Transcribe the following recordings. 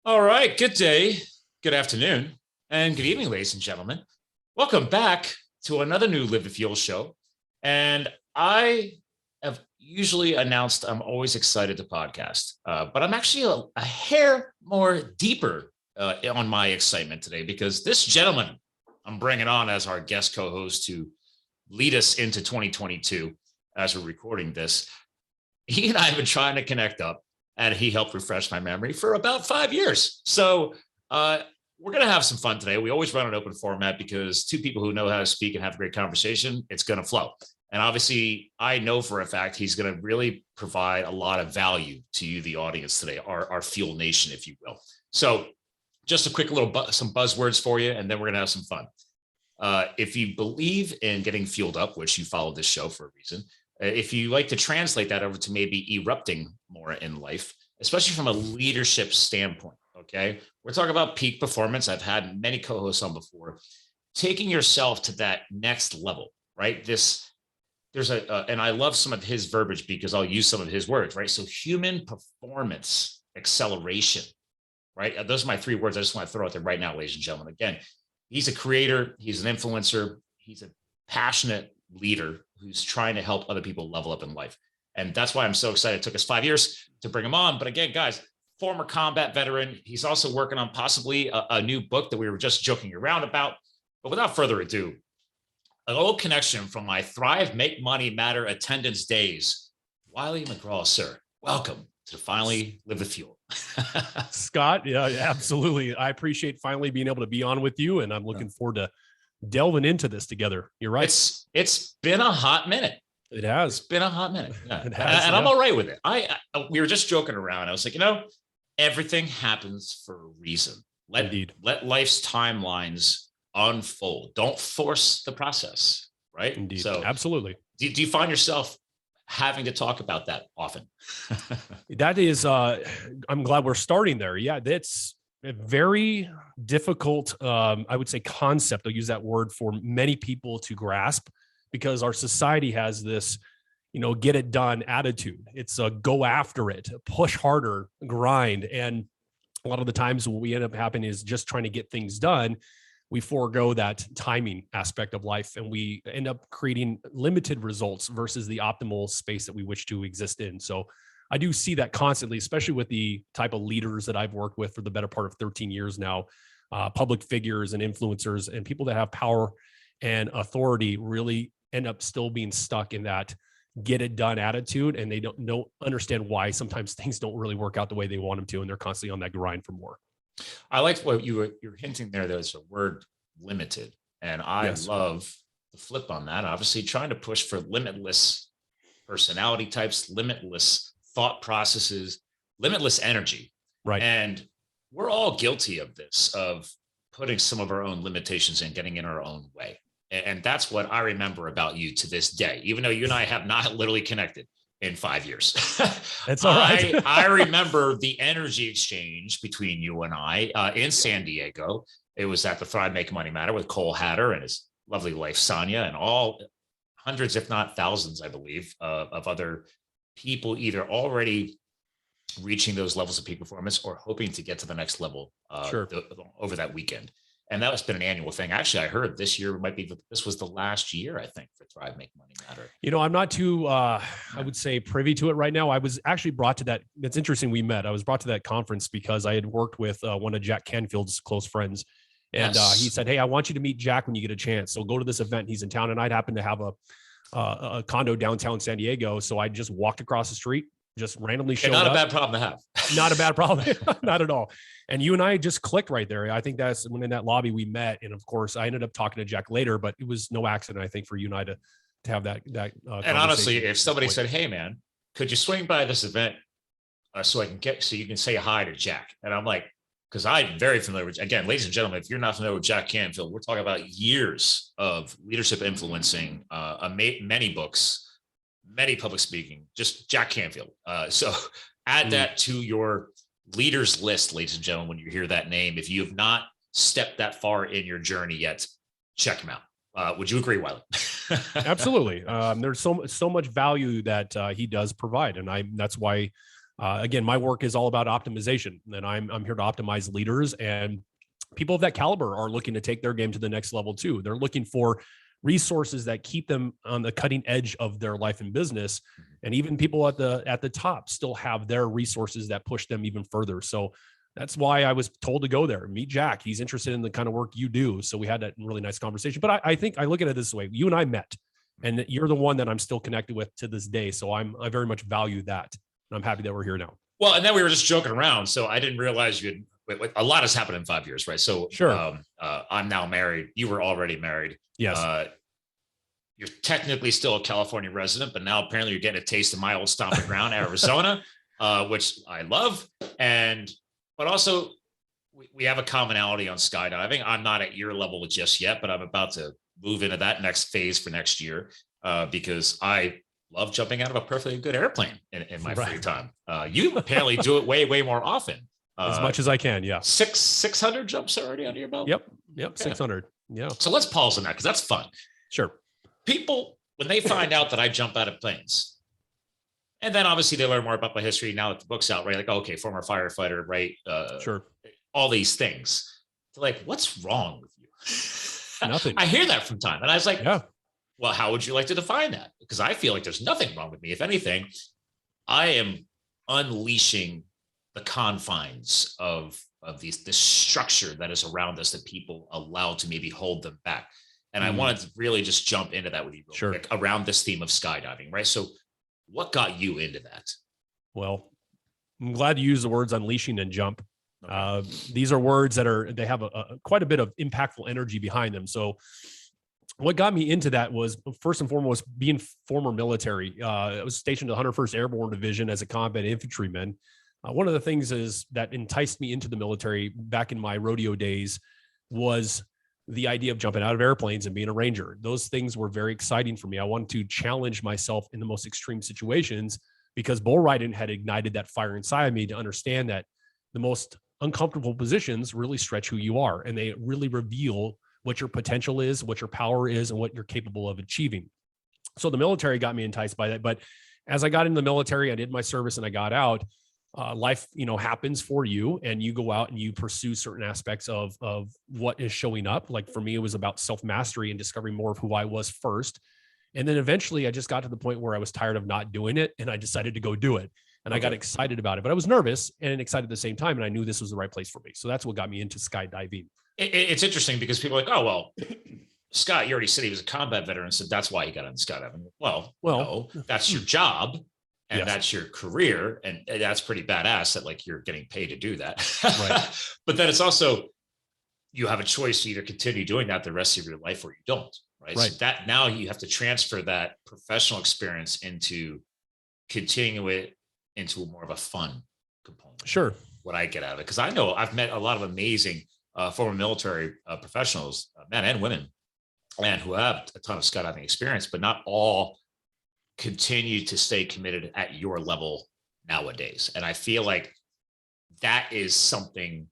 All right. Good day, good afternoon, and good evening, ladies and gentlemen. Welcome back to another new Live the Fuel show. And I have usually announced I'm always excited to podcast, but I'm actually a hair more deeper on my excitement today because this gentleman I'm bringing on as our guest co-host to lead us into 2022 as we're recording this. He and I have been trying to connect up, and he helped refresh my memory for about 5 years. So we're going to have some fun today. We always run an open format because two people who know how to speak and have a great conversation, it's going to flow. And obviously, I know for a fact he's going to really provide a lot of value to you, the audience today, our Fuel Nation, if you will. So just a quick little some buzzwords for you, and then we're going to have some fun. If you believe in getting fueled up, which you follow this show for a reason, if you like to translate that over to maybe erupting more in life, especially from a leadership standpoint, okay? We're talking about peak performance. I've had many co-hosts on before. Taking yourself to that next level, right? And I love some of his verbiage because I'll use some of his words, right? So human performance acceleration, right? Those are my three words I just want to throw out there right now, ladies and gentlemen. Again, he's a creator, he's an influencer, he's a passionate leader who's trying to help other people level up in life. And that's why I'm so excited. It took us 5 years to bring him on. But again, guys, former combat veteran. He's also working on possibly a new book that we were just joking around about. But without further ado, an old connection from my Thrive, Make Money Matter attendance days. Wylie McGraw, sir, welcome to Finally Live the Fuel. Scott, yeah, absolutely. I appreciate finally being able to be on with you, and I'm looking forward to delving into this together. You're right. It's been a hot minute. It has. It's been a hot minute. Yeah. It has, and I'm all right with it. We were just joking around. I was like, everything happens for a reason. Let life's timelines unfold. Don't force the process, right? Indeed. So absolutely. Do you find yourself having to talk about that often? That is, I'm glad we're starting there. Yeah, that's a very difficult, I would say, concept. I'll use that word for many people to grasp because our society has this, get it done attitude. It's a go after it, push harder, grind. And a lot of the times what we end up happening is just trying to get things done. We forego that timing aspect of life and we end up creating limited results versus the optimal space that we wish to exist in. So I do see that constantly, especially with the type of leaders that I've worked with for the better part of 13 years now, public figures and influencers and people that have power and authority really end up still being stuck in that get it done attitude. And they don't understand why sometimes things don't really work out the way they want them to. And they're constantly on that grind for more. I liked what you're hinting there. There's a word limited. And I love the flip on that. Obviously trying to push for limitless personality types, limitless thought processes, limitless energy. Right. And we're all guilty of this, of putting some of our own limitations in, getting in our own way. And that's what I remember about you to this day, even though you and I have not literally connected in 5 years. That's all right. I remember the energy exchange between you and I in San Diego. It was at the Thrive, Make Money Matter with Cole Hatter and his lovely wife, Sonia, and all hundreds, if not thousands, I believe, of other people either already reaching those levels of peak performance or hoping to get to the next level over that weekend. And that has been an annual thing. Actually, I heard this year this was the last year, I think, for Thrive, Make Money Matter. I'm not too, I would say, privy to it right now. I was actually brought to that. It's interesting we met. I was brought to that conference because I had worked with one of Jack Canfield's close friends. And he said, hey, I want you to meet Jack when you get a chance. So go to this event. He's in town. And I'd happen to have a condo downtown San Diego. So I just walked across the street, just randomly showed up. Not a bad problem to have. Not a bad problem. Not at all. And you and I just clicked right there. I think that's when in that lobby we met. And of course, I ended up talking to Jack later, but it was no accident, I think, for you and I to have that. And honestly, if somebody said, hey, man, could you swing by this event so you can say hi to Jack? And I'm like, because I'm very familiar with, again, ladies and gentlemen, if you're not familiar with Jack Canfield, we're talking about years of leadership influencing, many books, many public speaking, just Jack Canfield. So add that to your leaders list, ladies and gentlemen, when you hear that name. If you have not stepped that far in your journey yet, check him out. Would you agree, Wylie? Absolutely. There's so much value that he does provide. And that's why Again, my work is all about optimization, and I'm here to optimize leaders, and people of that caliber are looking to take their game to the next level too. They're looking for resources that keep them on the cutting edge of their life and business. And even people at the top still have their resources that push them even further. So that's why I was told to go there, meet Jack. He's interested in the kind of work you do. So we had that really nice conversation. But I think I look at it this way. You and I met, and you're the one that I'm still connected with to this day. So I very much value that. And I'm happy that we're here now. Well, and then we were just joking around. So I didn't realize a lot has happened in 5 years, right? So sure. I'm now married. You were already married. Yes. You're technically still a California resident, but now apparently you're getting a taste of my old stomping ground, Arizona, which I love. But also we have a commonality on skydiving. I'm not at your level just yet, but I'm about to move into that next phase for next year because I love jumping out of a perfectly good airplane in my free time. You apparently do it way more often. As much as I can. Yeah. 600 jumps already under your belt. Yep. Okay. 600. Yeah. So let's pause on that because that's fun. Sure. People, when they find out that I jump out of planes, and then obviously they learn more about my history now that the book's out, right? Like, okay, former firefighter, right? Sure. All these things. They're like, what's wrong with you? Nothing. I hear that from time. And I was like, yeah. Well, how would you like to define that? Because I feel like there's nothing wrong with me. If anything, I am unleashing the confines of this structure that is around us that people allow to maybe hold them back. And I wanted to really just jump into that with you real quick around this theme of skydiving, right? So what got you into that? Well, I'm glad you used the words unleashing and jump. Okay. These are words that they have quite a bit of impactful energy behind them. So what got me into that was, first and foremost, being former military. I was stationed at the 101st Airborne Division as a combat infantryman. One of the things that enticed me into the military back in my rodeo days was the idea of jumping out of airplanes and being a ranger. Those things were very exciting for me. I wanted to challenge myself in the most extreme situations because bull riding had ignited that fire inside me to understand that the most uncomfortable positions really stretch who you are, and they really reveal what your potential is, what your power is, and what you're capable of achieving. So the military got me enticed by that. But as I got into the military, I did my service and I got out. Life, happens for you, and you go out and you pursue certain aspects of what is showing up. Like for me, it was about self-mastery and discovering more of who I was first. And then eventually I just got to the point where I was tired of not doing it, and I decided to go do it. And I got excited about it, but I was nervous and excited at the same time. And I knew this was the right place for me. So that's what got me into skydiving. It's interesting because people are like, oh, well, Scott, you already said he was a combat veteran, so that's why he got into skydiving. Well, no, that's your job. And that's your career. And that's pretty badass that like you're getting paid to do that. Right. But then it's also, you have a choice to either continue doing that the rest of your life or you don't. Right. So that now you have to transfer that professional experience into continuing it into more of a fun component. Sure. What I get out of it. Cause I know I've met a lot of amazing former military professionals, men and women, and who have a ton of skydiving experience, but not all continue to stay committed at your level nowadays. And I feel like that is something,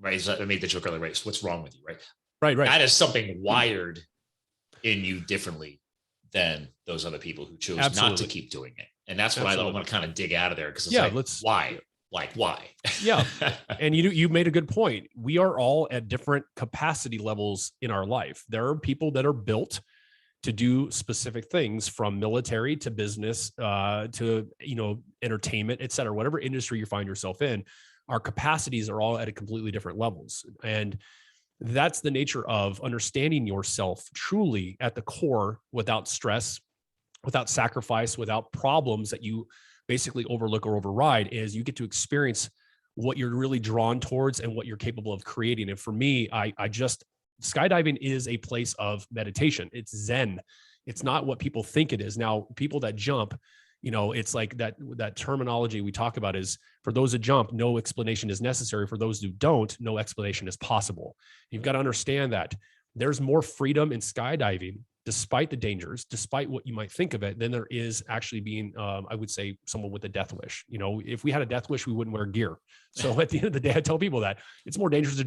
right? I made the joke earlier, right? So what's wrong with you, right? Right. That is something wired in you differently than those other people who chose not to keep doing it. And that's what I want to kind of dig out of there. Cause it's why? Like why? Yeah. And you made a good point. We are all at different capacity levels in our life. There are people that are built to do specific things, from military to business, to, entertainment, et cetera, whatever industry you find yourself in. Our capacities are all at completely different levels. And that's the nature of understanding yourself truly at the core, without stress, without sacrifice, without problems that you basically overlook or override, is you get to experience what you're really drawn towards and what you're capable of creating. And for me, skydiving is a place of meditation. It's Zen. It's not what people think it is. Now, people that jump, it's like that terminology we talk about is, for those that jump, no explanation is necessary. For those who don't, no explanation is possible. You've got to understand that there's more freedom in skydiving despite the dangers, despite what you might think of it, than there is actually being, I would say, someone with a death wish. If we had a death wish, we wouldn't wear gear. So at the end of the day, I tell people that it's more dangerous to,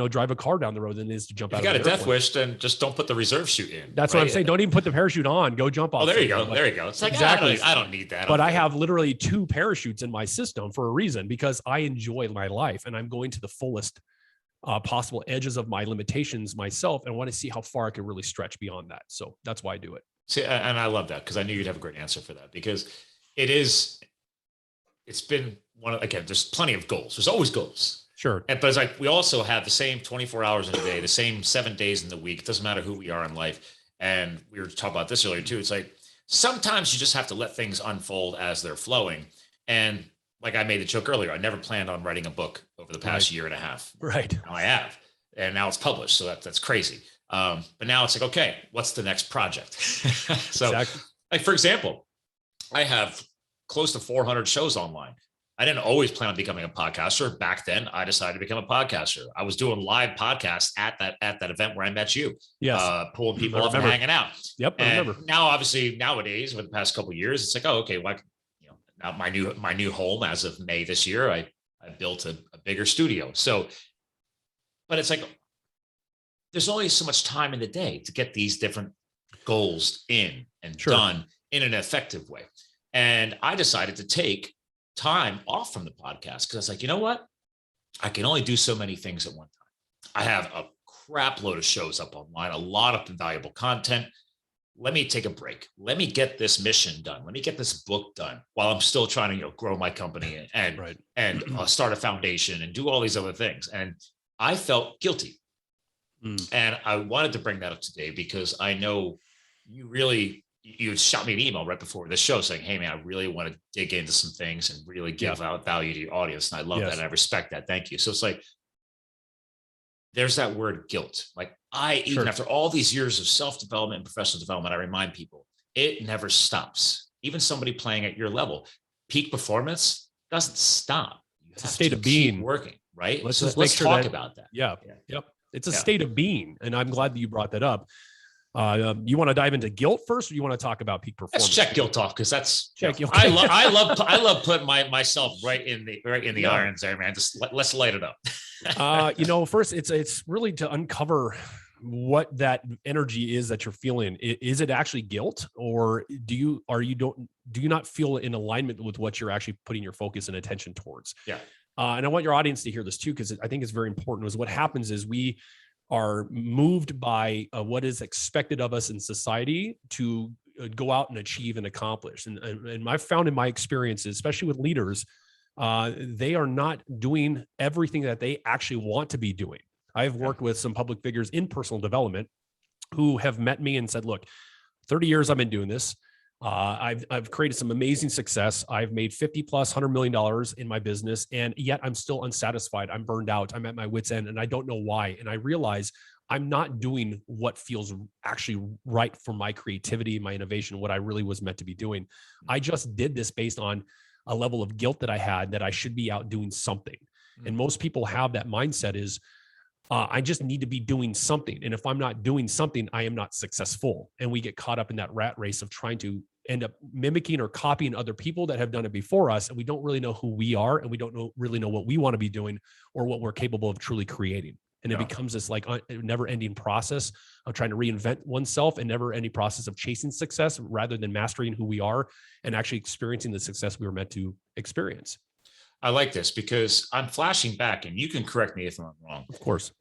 drive a car down the road than it is to jump out of an airplane. If you got a death wish, then just don't put the reserve chute in. That's right? What I'm saying. Don't even put the parachute on. Go jump off. Oh, there you go. There you go. It's like, exactly. I don't need that. But I have literally 2 parachutes in my system for a reason, because I enjoy my life and I'm going to the fullest possible edges of my limitations myself, and want to see how far I can really stretch beyond that. So that's why I do it. See, and I love that, because I knew you'd have a great answer for that, because it's been again, there's plenty of goals. There's always goals. Sure. But it's like, we also have the same 24 hours in a day, the same 7 days in the week. It doesn't matter who we are in life. And we were talking about this earlier too. It's like, sometimes you just have to let things unfold as they're flowing. And like I made the joke earlier, I never planned on writing a book over the past year and a half. Right. Now I have, and now it's published. So that's crazy. But now it's like, okay, what's the next project? So exactly. Like, for example, I have close to 400 shows online. I didn't always plan on becoming a podcaster. Back then, I decided to become a podcaster. I was doing live podcasts at that event where I met you. Yes. Pulling people up and hanging out. Yep. I remember. Now, obviously, nowadays, over the past couple of years, it's like, oh, okay, well, now my new home as of May this year, I built a bigger studio. So, but it's like, there's only so much time in the day to get these different goals in and done in an effective way. And I decided to take time off from the podcast, because I was like, you know what? I can only do so many things at one time. I have a crap load of shows up online, a lot of valuable content. Let me take a break. Let me get this mission done. Let me get this book done while I'm still trying to grow my company and start a foundation and do all these other things. And I felt guilty. And I wanted to bring that up today, because I know you shot me an email right before this show saying, hey man, I really want to dig into some things and really give out value to your audience. And I love that. And I respect that. Thank you. So it's like, there's that word guilt. Like, even after all these years of self-development and professional development, I remind people, it never stops. Even somebody playing at your level, peak performance doesn't stop. It's a state of being working, right? Let's talk about that. Yeah. Yep. It's a state of being. And I'm glad that you brought that up. You want to dive into guilt first, or you want to talk about peak performance? Let's check guilt off, because guilt. I love putting myself right in the irons there, man. Just let's light it up. First, it's really to uncover what that energy is that you're feeling. Is it actually guilt, or do you not feel in alignment with what you're actually putting your focus and attention towards? Yeah. And I want your audience to hear this too, because I think it's very important. Is what happens is we are moved by what is expected of us in society to go out and achieve and accomplish. And I've found in my experiences, especially with leaders, they are not doing everything that they actually want to be doing. I've worked with some public figures in personal development who have met me and said, look, 30 years I've been doing this. I've created some amazing success. I've made 50 plus $100 million in my business, and yet I'm still unsatisfied. I'm burned out. I'm at my wit's end, and I don't know why. And I realize I'm not doing what feels actually right for my creativity, my innovation, what I really was meant to be doing. I just did this based on a level of guilt that I had that I should be out doing something. And most people have that mindset is, I just need to be doing something. And if I'm not doing something, I am not successful. And we get caught up in that rat race of trying to end up mimicking or copying other people that have done it before us. And we don't really know who we are, and we don't really know what we want to be doing or what we're capable of truly creating. And it becomes this like never ending process of trying to reinvent oneself, and never ending process of chasing success rather than mastering who we are and actually experiencing the success we were meant to experience. I like this, because I'm flashing back, and you can correct me if I'm wrong. Of course.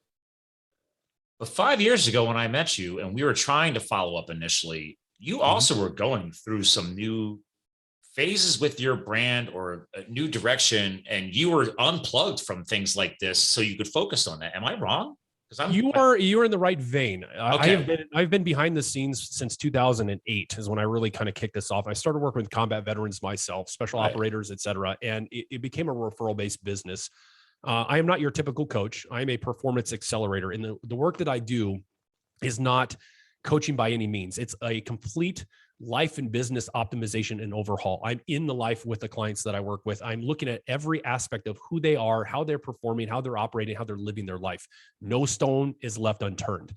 But 5 years ago when I met you and we were trying to follow up initially, you also were going through some new phases with your brand or a new direction, and you were unplugged from things like this so you could focus on that. Am I wrong? You are in the right vein. Okay. I've been behind the scenes since 2008 is when I really kind of kicked this off. I started working with combat veterans myself, special operators, et cetera. And it became a referral-based business. I am not your typical coach. I am a performance accelerator. And the work that I do is not coaching by any means. It's a complete life and business optimization and overhaul. I'm in the life with the clients that I work with. I'm looking at every aspect of who they are, how they're performing, how they're operating, how they're living their life. No stone is left unturned.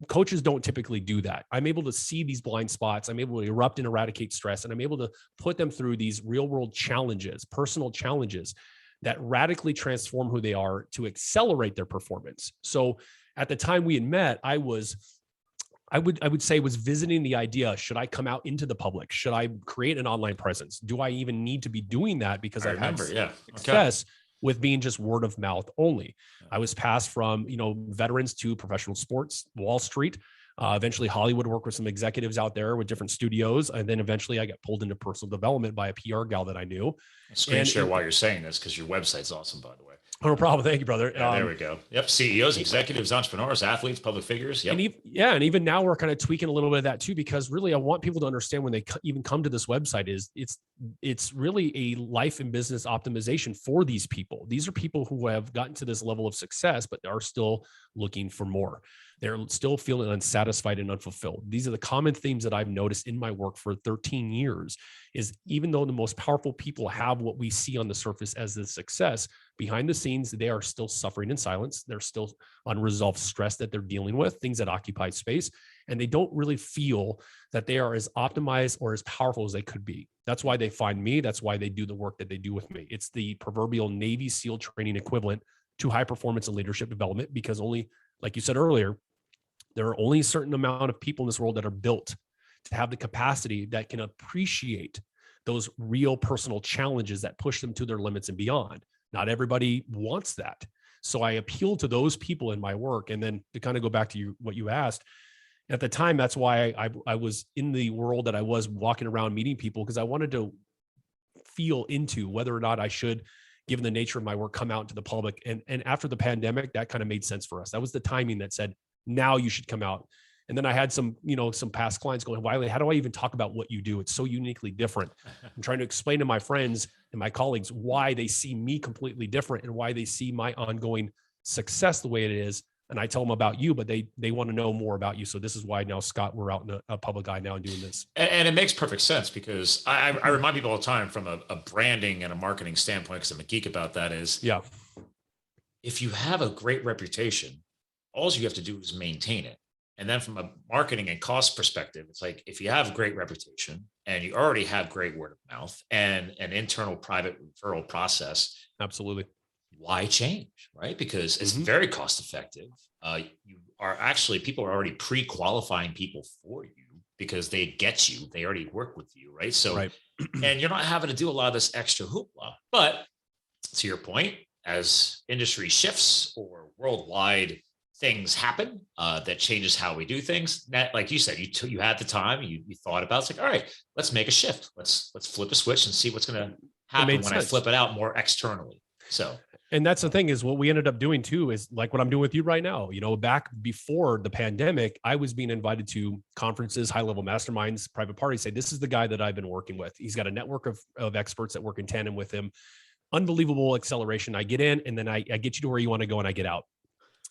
Coaches don't typically do that. I'm able to see these blind spots. I'm able to erupt and eradicate stress, and I'm able to put them through these real world challenges, personal challenges that radically transform who they are to accelerate their performance. So at the time we had met, I would say was visiting the idea, should I come out into the public? Should I create an online presence? Do I even need to be doing that? Because I've had success with being just word of mouth only. I was passed from, veterans to professional sports, Wall Street, eventually Hollywood, worked with some executives out there with different studios. And then eventually I got pulled into personal development by a PR gal that I knew. Screen share while you're saying this, because your website's awesome, by the way. No problem. Thank you, brother. Yeah, there we go. Yep. CEOs, executives, entrepreneurs, athletes, public figures. Yep. And even now we're kind of tweaking a little bit of that too, because really I want people to understand when they even come to this website is it's really a life and business optimization for these people. These are people who have gotten to this level of success, but are still looking for more. They're still feeling unsatisfied and unfulfilled. These are the common themes that I've noticed in my work for 13 years is even though the most powerful people have what we see on the surface as the success, behind the scenes, they are still suffering in silence. There's still unresolved stress that they're dealing with, things that occupy space, and they don't really feel that they are as optimized or as powerful as they could be. That's why they find me. That's why they do the work that they do with me. It's the proverbial Navy SEAL training equivalent to high performance and leadership development, because only, like you said earlier, there are only a certain amount of people in this world that are built to have the capacity that can appreciate those real personal challenges that push them to their limits and beyond. Not everybody wants that. So I appeal to those people in my work. And then to kind of go back to what you asked, at the time, that's why I was in the world that I was walking around meeting people, because I wanted to feel into whether or not I should, given the nature of my work, come out into the public. And after the pandemic, that kind of made sense for us. That was the timing that said, now you should come out. And then I had some past clients going, Wylie, how do I even talk about what you do? It's so uniquely different. I'm trying to explain to my friends and my colleagues why they see me completely different and why they see my ongoing success the way it is. And I tell them about you, but they want to know more about you. So this is why now, Scott, we're out in a public eye now and doing this. And it makes perfect sense, because I remind people all the time from a branding and a marketing standpoint, because I'm a geek about that, is if you have a great reputation, all you have to do is maintain it. And then from a marketing and cost perspective, it's like, if you have a great reputation and you already have great word of mouth and an internal private referral process, absolutely, why change, right? Because it's very cost effective. People are already pre-qualifying people for you because they get you, they already work with you, right? So, and you're not having to do a lot of this extra hoopla. But to your point, as industry shifts or worldwide things happen that changes how we do things, that, like you said, you had the time, you thought about, it's like, all right, let's make a shift. Let's flip a switch and see what's going to happen when I flip it out more externally. So, and that's the thing, is what we ended up doing too, is like what I'm doing with you right now. Back before the pandemic, I was being invited to conferences, high level masterminds, private parties, say, this is the guy that I've been working with. He's got a network of experts that work in tandem with him. Unbelievable acceleration. I get in, and then I get you to where you want to go, and I get out.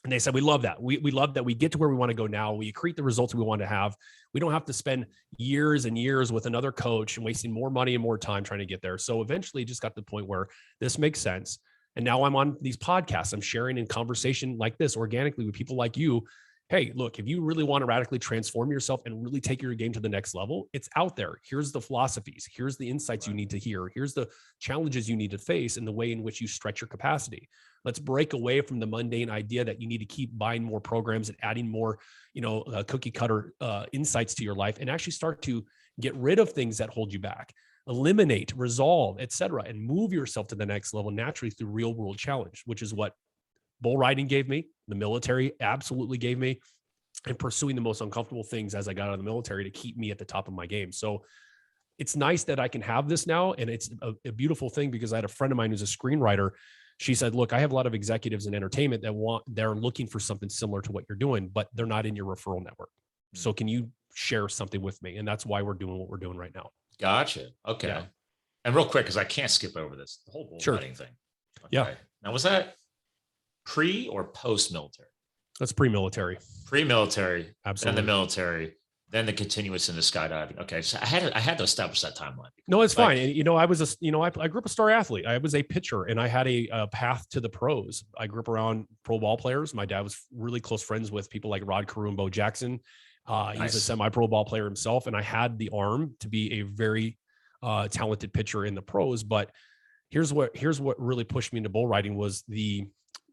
And they said, we love that. We love that we get to where we want to go now. We accrete the results we want to have. We don't have to spend years and years with another coach and wasting more money and more time trying to get there. So eventually it just got to the point where this makes sense. And now I'm on these podcasts. I'm sharing in conversation like this organically with people like you. Hey, look, if you really want to radically transform yourself and really take your game to the next level, it's out there. Here's the philosophies. Here's the insights you need to hear. Here's the challenges you need to face and the way in which you stretch your capacity. Let's break away from the mundane idea that you need to keep buying more programs and adding more, cookie cutter insights to your life, and actually start to get rid of things that hold you back, eliminate, resolve, etc., and move yourself to the next level naturally through real world challenge, which is what bull riding gave me, the military absolutely gave me, and pursuing the most uncomfortable things as I got out of the military to keep me at the top of my game. So it's nice that I can have this now. And it's a beautiful thing, because I had a friend of mine who's a screenwriter. She said, look, I have a lot of executives in entertainment they're looking for something similar to what you're doing, but they're not in your referral network. So can you share something with me? And that's why we're doing what we're doing right now. Gotcha. Okay. Yeah. And real quick, because I can't skip over this, the whole bull riding thing. Okay. Yeah. Now, was that pre or post military? That's pre-military. Pre-military. Absolutely. And the military. then the continuance into skydiving. Okay, so I had to establish that timeline. No, it's fine. And I was I grew up a star athlete. I was a pitcher, and I had a path to the pros. I grew up around pro ball players. My dad was really close friends with people like Rod Carew and Bo Jackson. He's a semi-pro ball player himself, and I had the arm to be a very talented pitcher in the pros. But here's what really pushed me into bull riding was the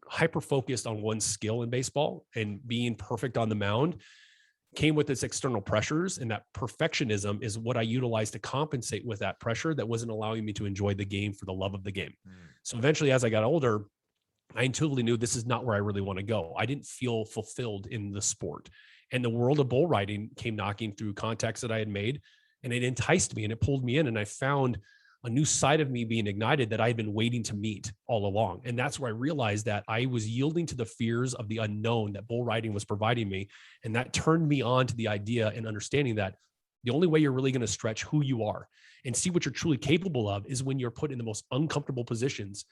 hyper focused on one skill in baseball, and being perfect on the mound came with its external pressures, and that perfectionism is what I utilized to compensate with that pressure that wasn't allowing me to enjoy the game for the love of the game. So eventually, as I got older, I intuitively knew this is not where I really want to go. I didn't feel fulfilled in the sport, and the world of bull riding came knocking through contacts that I had made, and it enticed me and it pulled me in, and I found a new side of me being ignited that I had been waiting to meet all along. And that's where I realized that I was yielding to the fears of the unknown that bull riding was providing me. And that turned me on to the idea and understanding that the only way you're really going to stretch who you are and see what you're truly capable of is when you're put in the most uncomfortable positions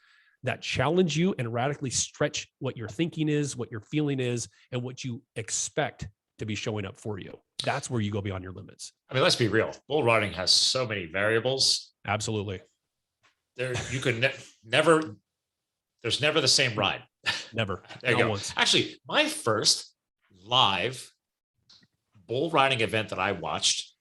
that challenge you and radically stretch what your thinking is, what your feeling is, and what you expect to be showing up for you. That's where you go beyond your limits. I mean, let's be real. Bull riding has so many variables. Absolutely. There, you could never. There's never the same ride. Never. There you go. Once. Actually, my first live bull riding event that I watched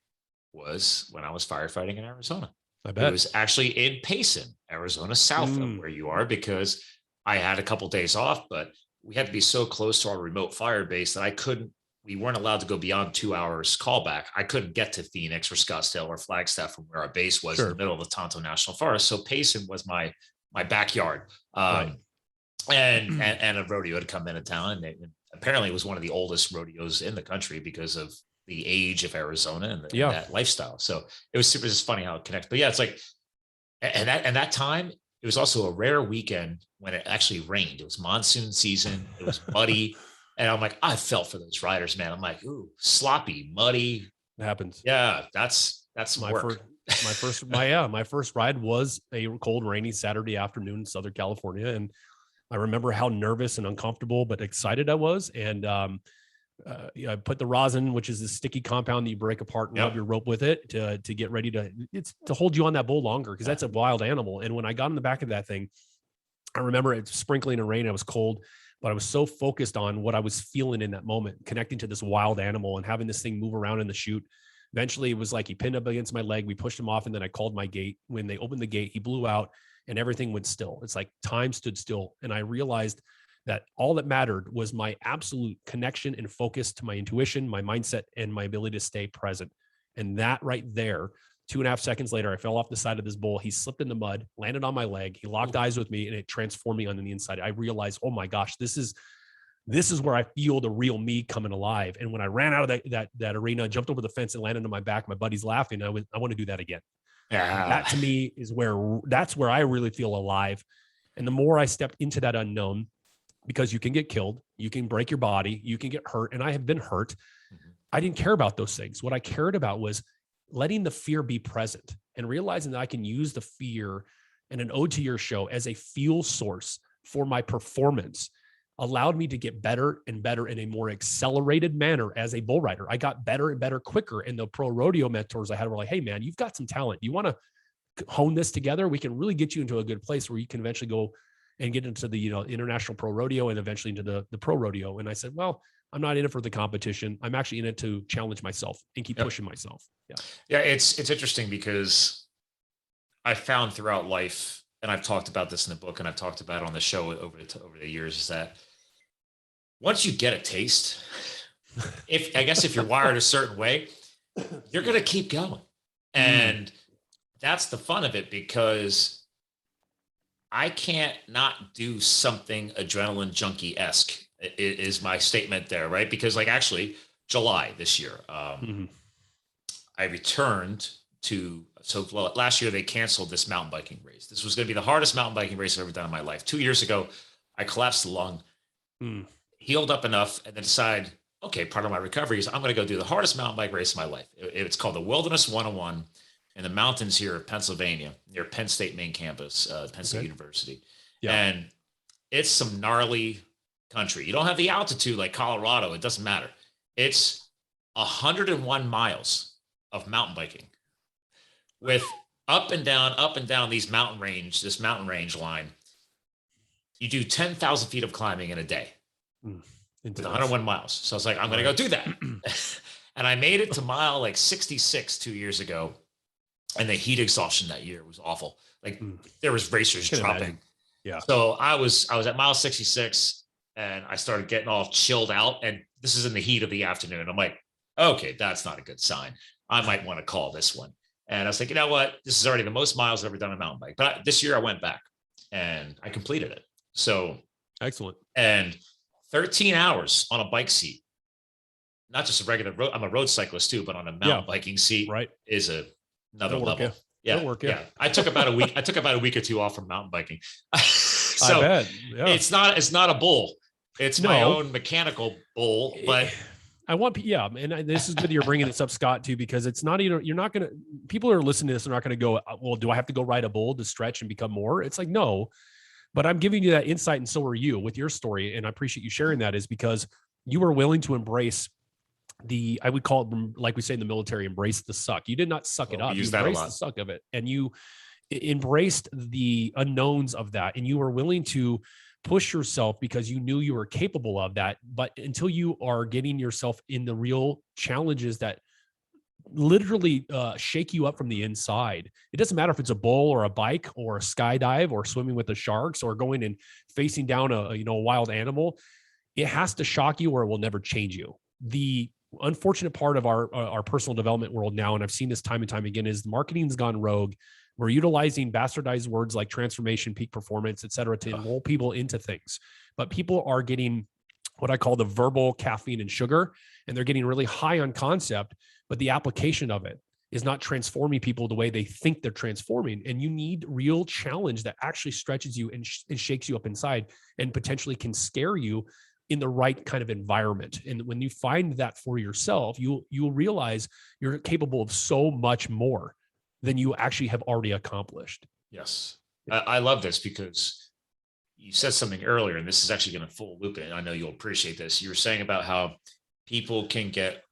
was when I was firefighting in Arizona. I bet. It was actually in Payson, Arizona, south of where you are, because I had a couple days off, but we had to be so close to our remote fire base that we weren't allowed to go beyond 2 hours callback. I couldn't get to Phoenix or Scottsdale or Flagstaff from where our base was in the middle of the Tonto National Forest. So Payson was my backyard. And a rodeo had come into town, and apparently it was one of the oldest rodeos in the country because of the age of Arizona and that lifestyle. So it was super just funny how it connects. But yeah, it's like, and that time, it was also a rare weekend when it actually rained. It was monsoon season. It was muddy. And I'm like, I felt for those riders, man. I'm like, ooh, sloppy, muddy. It happens. Yeah, that's my work. My first ride was a cold, rainy Saturday afternoon in Southern California. And I remember how nervous and uncomfortable, but excited I was. And I put the rosin, which is the sticky compound that you break apart and rub your rope with it to get ready to hold you on that bull longer, because that's a wild animal. And when I got in the back of that thing, I remember it sprinkling and rain. I was cold, but I was so focused on what I was feeling in that moment, connecting to this wild animal and having this thing move around in the chute. Eventually, it was like he pinned up against my leg. We pushed him off, and then I called my gate. When they opened the gate, he blew out, and everything went still. It's like time stood still. And I realized that all that mattered was my absolute connection and focus to my intuition, my mindset, and my ability to stay present. And that right there, 2.5 seconds later, I fell off the side of this bull. He slipped in the mud, landed on my leg. He locked eyes with me, and it transformed me on the inside. I realized, oh my gosh, this is where I feel the real me coming alive. And when I ran out of that arena, jumped over the fence and landed on my back, my buddy's laughing. I want to do that again. Yeah. That to me is that's where I really feel alive. And the more I stepped into that unknown, because you can get killed, you can break your body, you can get hurt. And I have been hurt. I didn't care about those things. What I cared about was letting the fear be present and realizing that I can use the fear and an ode to your show as a fuel source for my performance allowed me to get better and better in a more accelerated manner as a bull rider. I got better and better quicker. And the pro rodeo mentors I had were like, hey man, you've got some talent. You want to hone this together? We can really get you into a good place where you can eventually go and get into the, international pro rodeo and eventually into the pro rodeo. And I said, well, I'm not in it for the competition. I'm actually in it to challenge myself and keep pushing myself. Yeah. It's interesting because I found throughout life, and I've talked about this in the book and I've talked about it on the show over the years, is that once you get a taste, if you're wired a certain way, you're going to keep going. And that's the fun of it, because I can't not do something adrenaline junkie-esque is my statement there, right? Because actually July this year, I returned last year they canceled this mountain biking race. This was going to be the hardest mountain biking race I've ever done in my life. 2 years ago, I collapsed the lung, healed up enough, and then decided, okay, part of my recovery is I'm going to go do the hardest mountain bike race of my life. It's called the Wilderness 101 in the mountains here of Pennsylvania, near Penn State main campus, Penn State University. Yeah. And it's some gnarly country. You don't have the altitude like Colorado. It doesn't matter. It's 101 miles of mountain biking with up and down this mountain range line. You do 10,000 feet of climbing in a day with 101 miles. So I was like, I'm going to go do that. And I made it to mile like 66 2 years ago. And the heat exhaustion that year was awful. Like there was racers dropping. Imagine. Yeah. So I was at mile 66 and I started getting all chilled out. And this is in the heat of the afternoon. I'm like, okay, that's not a good sign. I might want to call this one. And I was like, you know what? This is already the most miles I've ever done on a mountain bike. But this year I went back and I completed it. So excellent. And 13 hours on a bike seat, not just a regular road. I'm a road cyclist too, but on a mountain biking seat is another level. Yeah. I took about a week. I took about a week or two off from mountain biking. So I bet. Yeah. It's not a bull. It's my own mechanical bull, but I want, and this is good you're bringing this up, Scott, too, because it's not, you're not going to, people who are listening to this are not going to go, well, do I have to go ride a bull to stretch and become more? It's like, no, but I'm giving you that insight. And so are you with your story. And I appreciate you sharing that, is because you were willing to embrace I would call it, like we say in the military, embrace the suck. You did not suck it up. You embraced the suck of it. And you embraced the unknowns of that. And you were willing to push yourself because you knew you were capable of that. But until you are getting yourself in the real challenges that literally shake you up from the inside, it doesn't matter if it's a bull or a bike or a skydive or swimming with the sharks or going and facing down a wild animal, it has to shock you or it will never change you. The unfortunate part of our personal development world now, and I've seen this time and time again, is marketing's gone rogue. We're utilizing bastardized words like transformation, peak performance, et cetera, to enroll people into things. But people are getting what I call the verbal caffeine and sugar, and they're getting really high on concept, but the application of it is not transforming people the way they think they're transforming. And you need real challenge that actually stretches you and shakes you up inside and potentially can scare you in the right kind of environment. And when you find that for yourself, you'll realize you're capable of so much more than you actually have already accomplished. Yes. I love this because you said something earlier, and this is actually going to full loop it. I know you'll appreciate this. You were saying about how people can get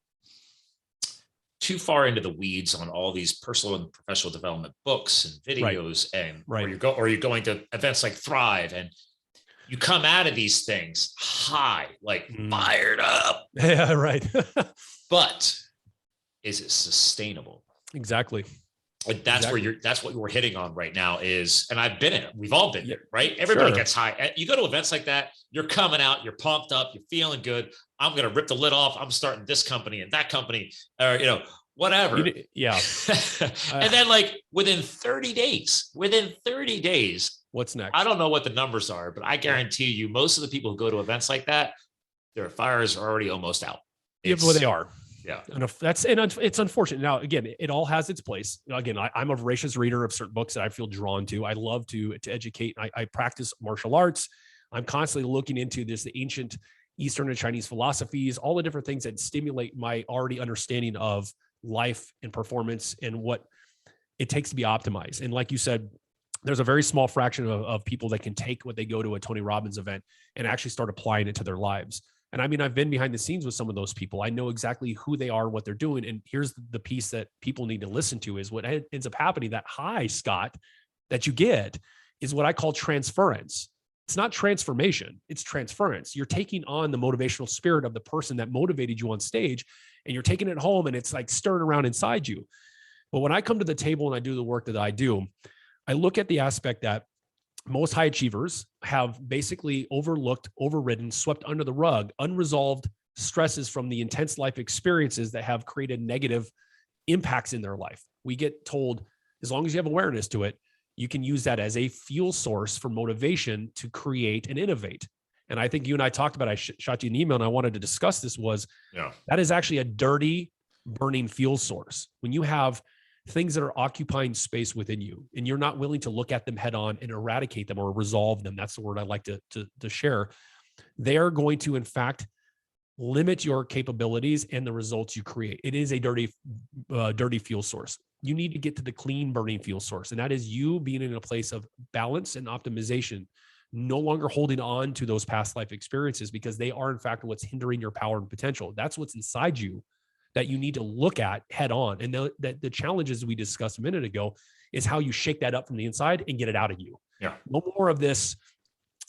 too far into the weeds on all these personal and professional development books and videos, or you're going to events like Thrive, and you come out of these things high, like fired up. Yeah, right. But is it sustainable? Exactly. And that's what we're hitting on right now is, and I've been in it. We've all been there, right? Everybody gets high. You go to events like that, you're coming out, you're pumped up, you're feeling good. I'm going to rip the lid off. I'm starting this company and that company, or, whatever. Yeah. And then like within 30 days, what's next? I don't know what the numbers are, but I guarantee you most of the people who go to events like that, their fires are already almost out. Well, they are. Yeah. And it's unfortunate. Now, again, it all has its place. Again, I'm a voracious reader of certain books that I feel drawn to. I love to educate. I practice martial arts. I'm constantly looking into the ancient Eastern and Chinese philosophies, all the different things that stimulate my already understanding of life and performance and what it takes to be optimized. And like you said, there's a very small fraction of people that can take what they go to a Tony Robbins event and actually start applying it to their lives. And I mean, I've been behind the scenes with some of those people. I know exactly who they are, what they're doing. And here's the piece that people need to listen to is what ends up happening. That high, Scott, that you get is what I call transference. It's not transformation, it's transference. You're taking on the motivational spirit of the person that motivated you on stage, and you're taking it home and it's like stirring around inside you. But when I come to the table and I do the work that I do, I look at the aspect that most high achievers have basically overlooked, overridden, swept under the rug, unresolved stresses from the intense life experiences that have created negative impacts in their life. We get told, as long as you have awareness to it, you can use that as a fuel source for motivation to create and innovate. And I think you and I talked about, I shot you an email and I wanted to discuss this, that is actually a dirty, burning fuel source. When you have things that are occupying space within you and you're not willing to look at them head on and eradicate them or resolve them, that's the word I like to share, they are going to, in fact, limit your capabilities and the results you create. It is a dirty fuel source. You need to get to the clean burning fuel source. And that is you being in a place of balance and optimization, no longer holding on to those past life experiences because they are in fact what's hindering your power and potential. That's what's inside you that you need to look at head on. And the challenges we discussed a minute ago is how you shake that up from the inside and get it out of you. Yeah. No more of this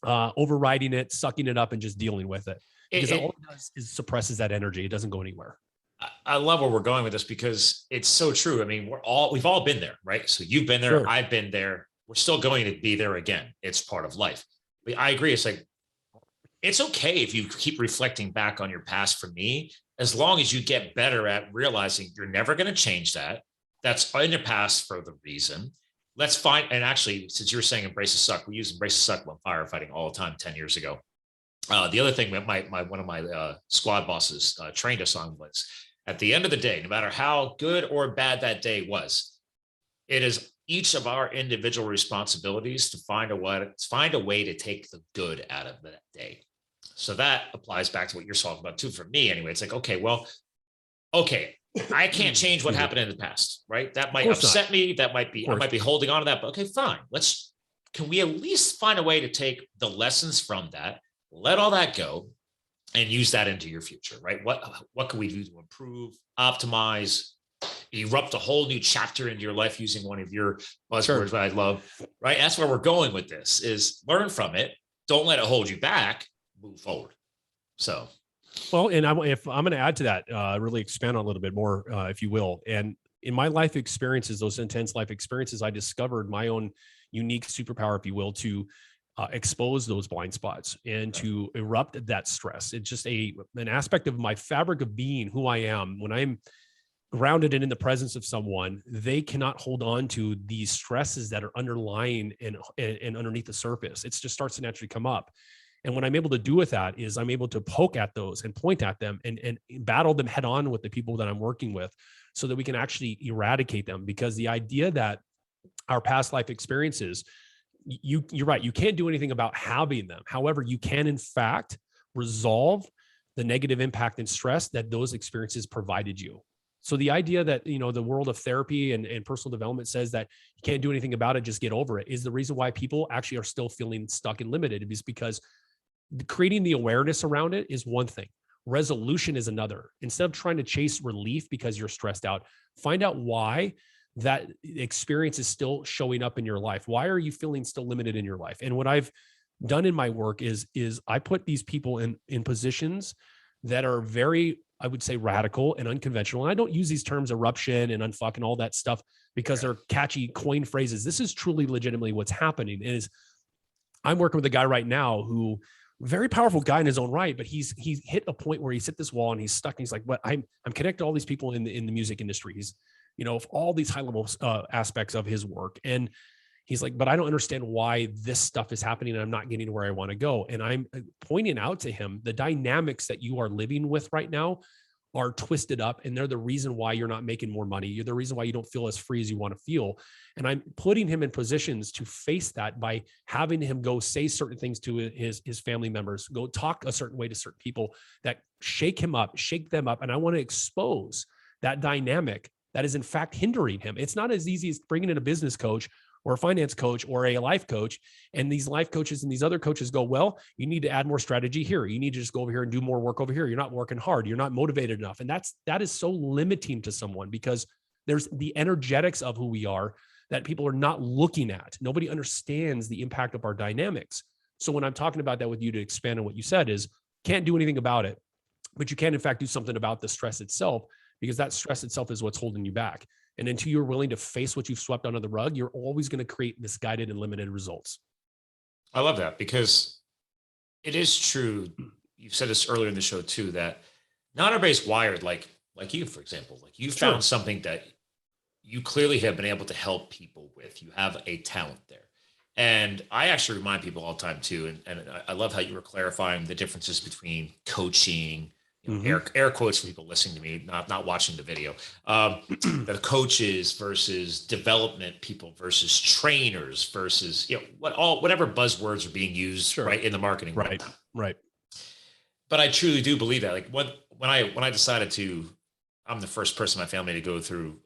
overriding it, sucking it up, and just dealing with it. Because all it does is suppresses that energy. It doesn't go anywhere. I love where we're going with this because it's so true. I mean, we've all been there, right? So you've been there, I've been there. We're still going to be there again. It's part of life. I agree. It's like, it's okay if you keep reflecting back on your past. For me, as long as you get better at realizing you're never going to change that. That's in your past for the reason. Let's find, and actually, since you were saying embrace the suck, we use embrace the suck when firefighting all the time 10 years ago. The other thing that one of my squad bosses trained us on was, at the end of the day, no matter how good or bad that day was, it is each of our individual responsibilities to find a way to take the good out of that day. So that applies back to what you're talking about too. For me, anyway, it's like, okay, I can't change what happened in the past, right? That might upset me. I might be holding on to that, but okay, fine. Can we at least find a way to take the lessons from that, let all that go, and use that into your future, right? What can we do to improve, optimize, erupt a whole new chapter into your life, using one of your buzzwords that I love, right? That's where we're going with this, is learn from it. Don't let it hold you back, move forward. So. Well, and if I'm going to add to that, really expand on a little bit more, if you will. And in my life experiences, those intense life experiences, I discovered my own unique superpower, if you will, to expose those blind spots and to erupt that stress. It's just an aspect of my fabric of being, who I am. When I'm grounded and in the presence of someone, they cannot hold on to these stresses that are underlying and underneath the surface. It just starts to naturally come up. And what I'm able to do with that is I'm able to poke at those and point at them and battle them head on with the people that I'm working with, so that we can actually eradicate them. Because the idea that our past life experiences, you're right, you can't do anything about having them. However, you can in fact resolve the negative impact and stress that those experiences provided you. So the idea that, the world of therapy and personal development says that you can't do anything about it, just get over it, is the reason why people actually are still feeling stuck and limited. It is because creating the awareness around it is one thing. Resolution is another. Instead of trying to chase relief because you're stressed out, find out why that experience is still showing up in your life. Why are you feeling still limited in your life? And what I've done in my work is I put these people in positions that are very, I would say, radical and unconventional. And I don't use these terms eruption and unfuck and all that stuff because they're catchy coin phrases. This is truly legitimately what's happening. Is I'm working with a guy right now who, very powerful guy in his own right, but he's hit a point where he's hit this wall and he's stuck. And he's like, "What? I'm connected to all these people in the music industry. He's, all these high level aspects of his work." And he's like, "But I don't understand why this stuff is happening and I'm not getting to where I want to go." And I'm pointing out to him the dynamics that you are living with right now are twisted up, and they're the reason why you're not making more money. You're the reason why you don't feel as free as you want to feel. And I'm putting him in positions to face that by having him go say certain things to his family members, go talk a certain way to certain people that shake them up. And I want to expose that dynamic that is in fact hindering him. It's not as easy as bringing in a business coach or a finance coach or a life coach. And these life coaches and these other coaches go, "Well, you need to add more strategy here. You need to just go over here and do more work over here. You're not working hard. You're not motivated enough." And that is so limiting to someone, because there's the energetics of who we are that people are not looking at. Nobody understands the impact of our dynamics. So when I'm talking about that with you, to expand on what you said, is can't do anything about it, but you can in fact do something about the stress itself, because that stress itself is what's holding you back. And until you're willing to face what you've swept under the rug, you're always going to create misguided and limited results. I love that, because it is true. You've said this earlier in the show too, that not everybody's wired like you, for example. Like you found something that you clearly have been able to help people with. You have a talent there. And I actually remind people all the time too, and I love how you were clarifying the differences between coaching, air quotes for people listening to me, not watching the video, the coaches versus development people versus trainers versus, whatever buzzwords are being used right in the marketing world. Right. But I truly do believe that, like when I decided to, I'm the first person in my family to go through,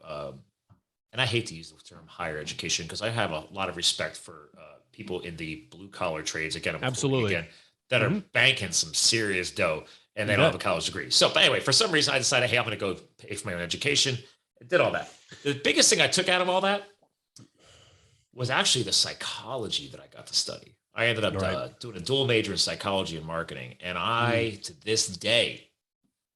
and I hate to use the term higher education because I have a lot of respect for people in the blue collar trades. Again, absolutely, that are banking some serious dough. and they don't have a college degree. So, but anyway, for some reason, I decided, hey, I'm going to go pay for my own education. I did all that. The biggest thing I took out of all that was actually the psychology that I got to study. I ended up doing a dual major in psychology and marketing. And I, to this day,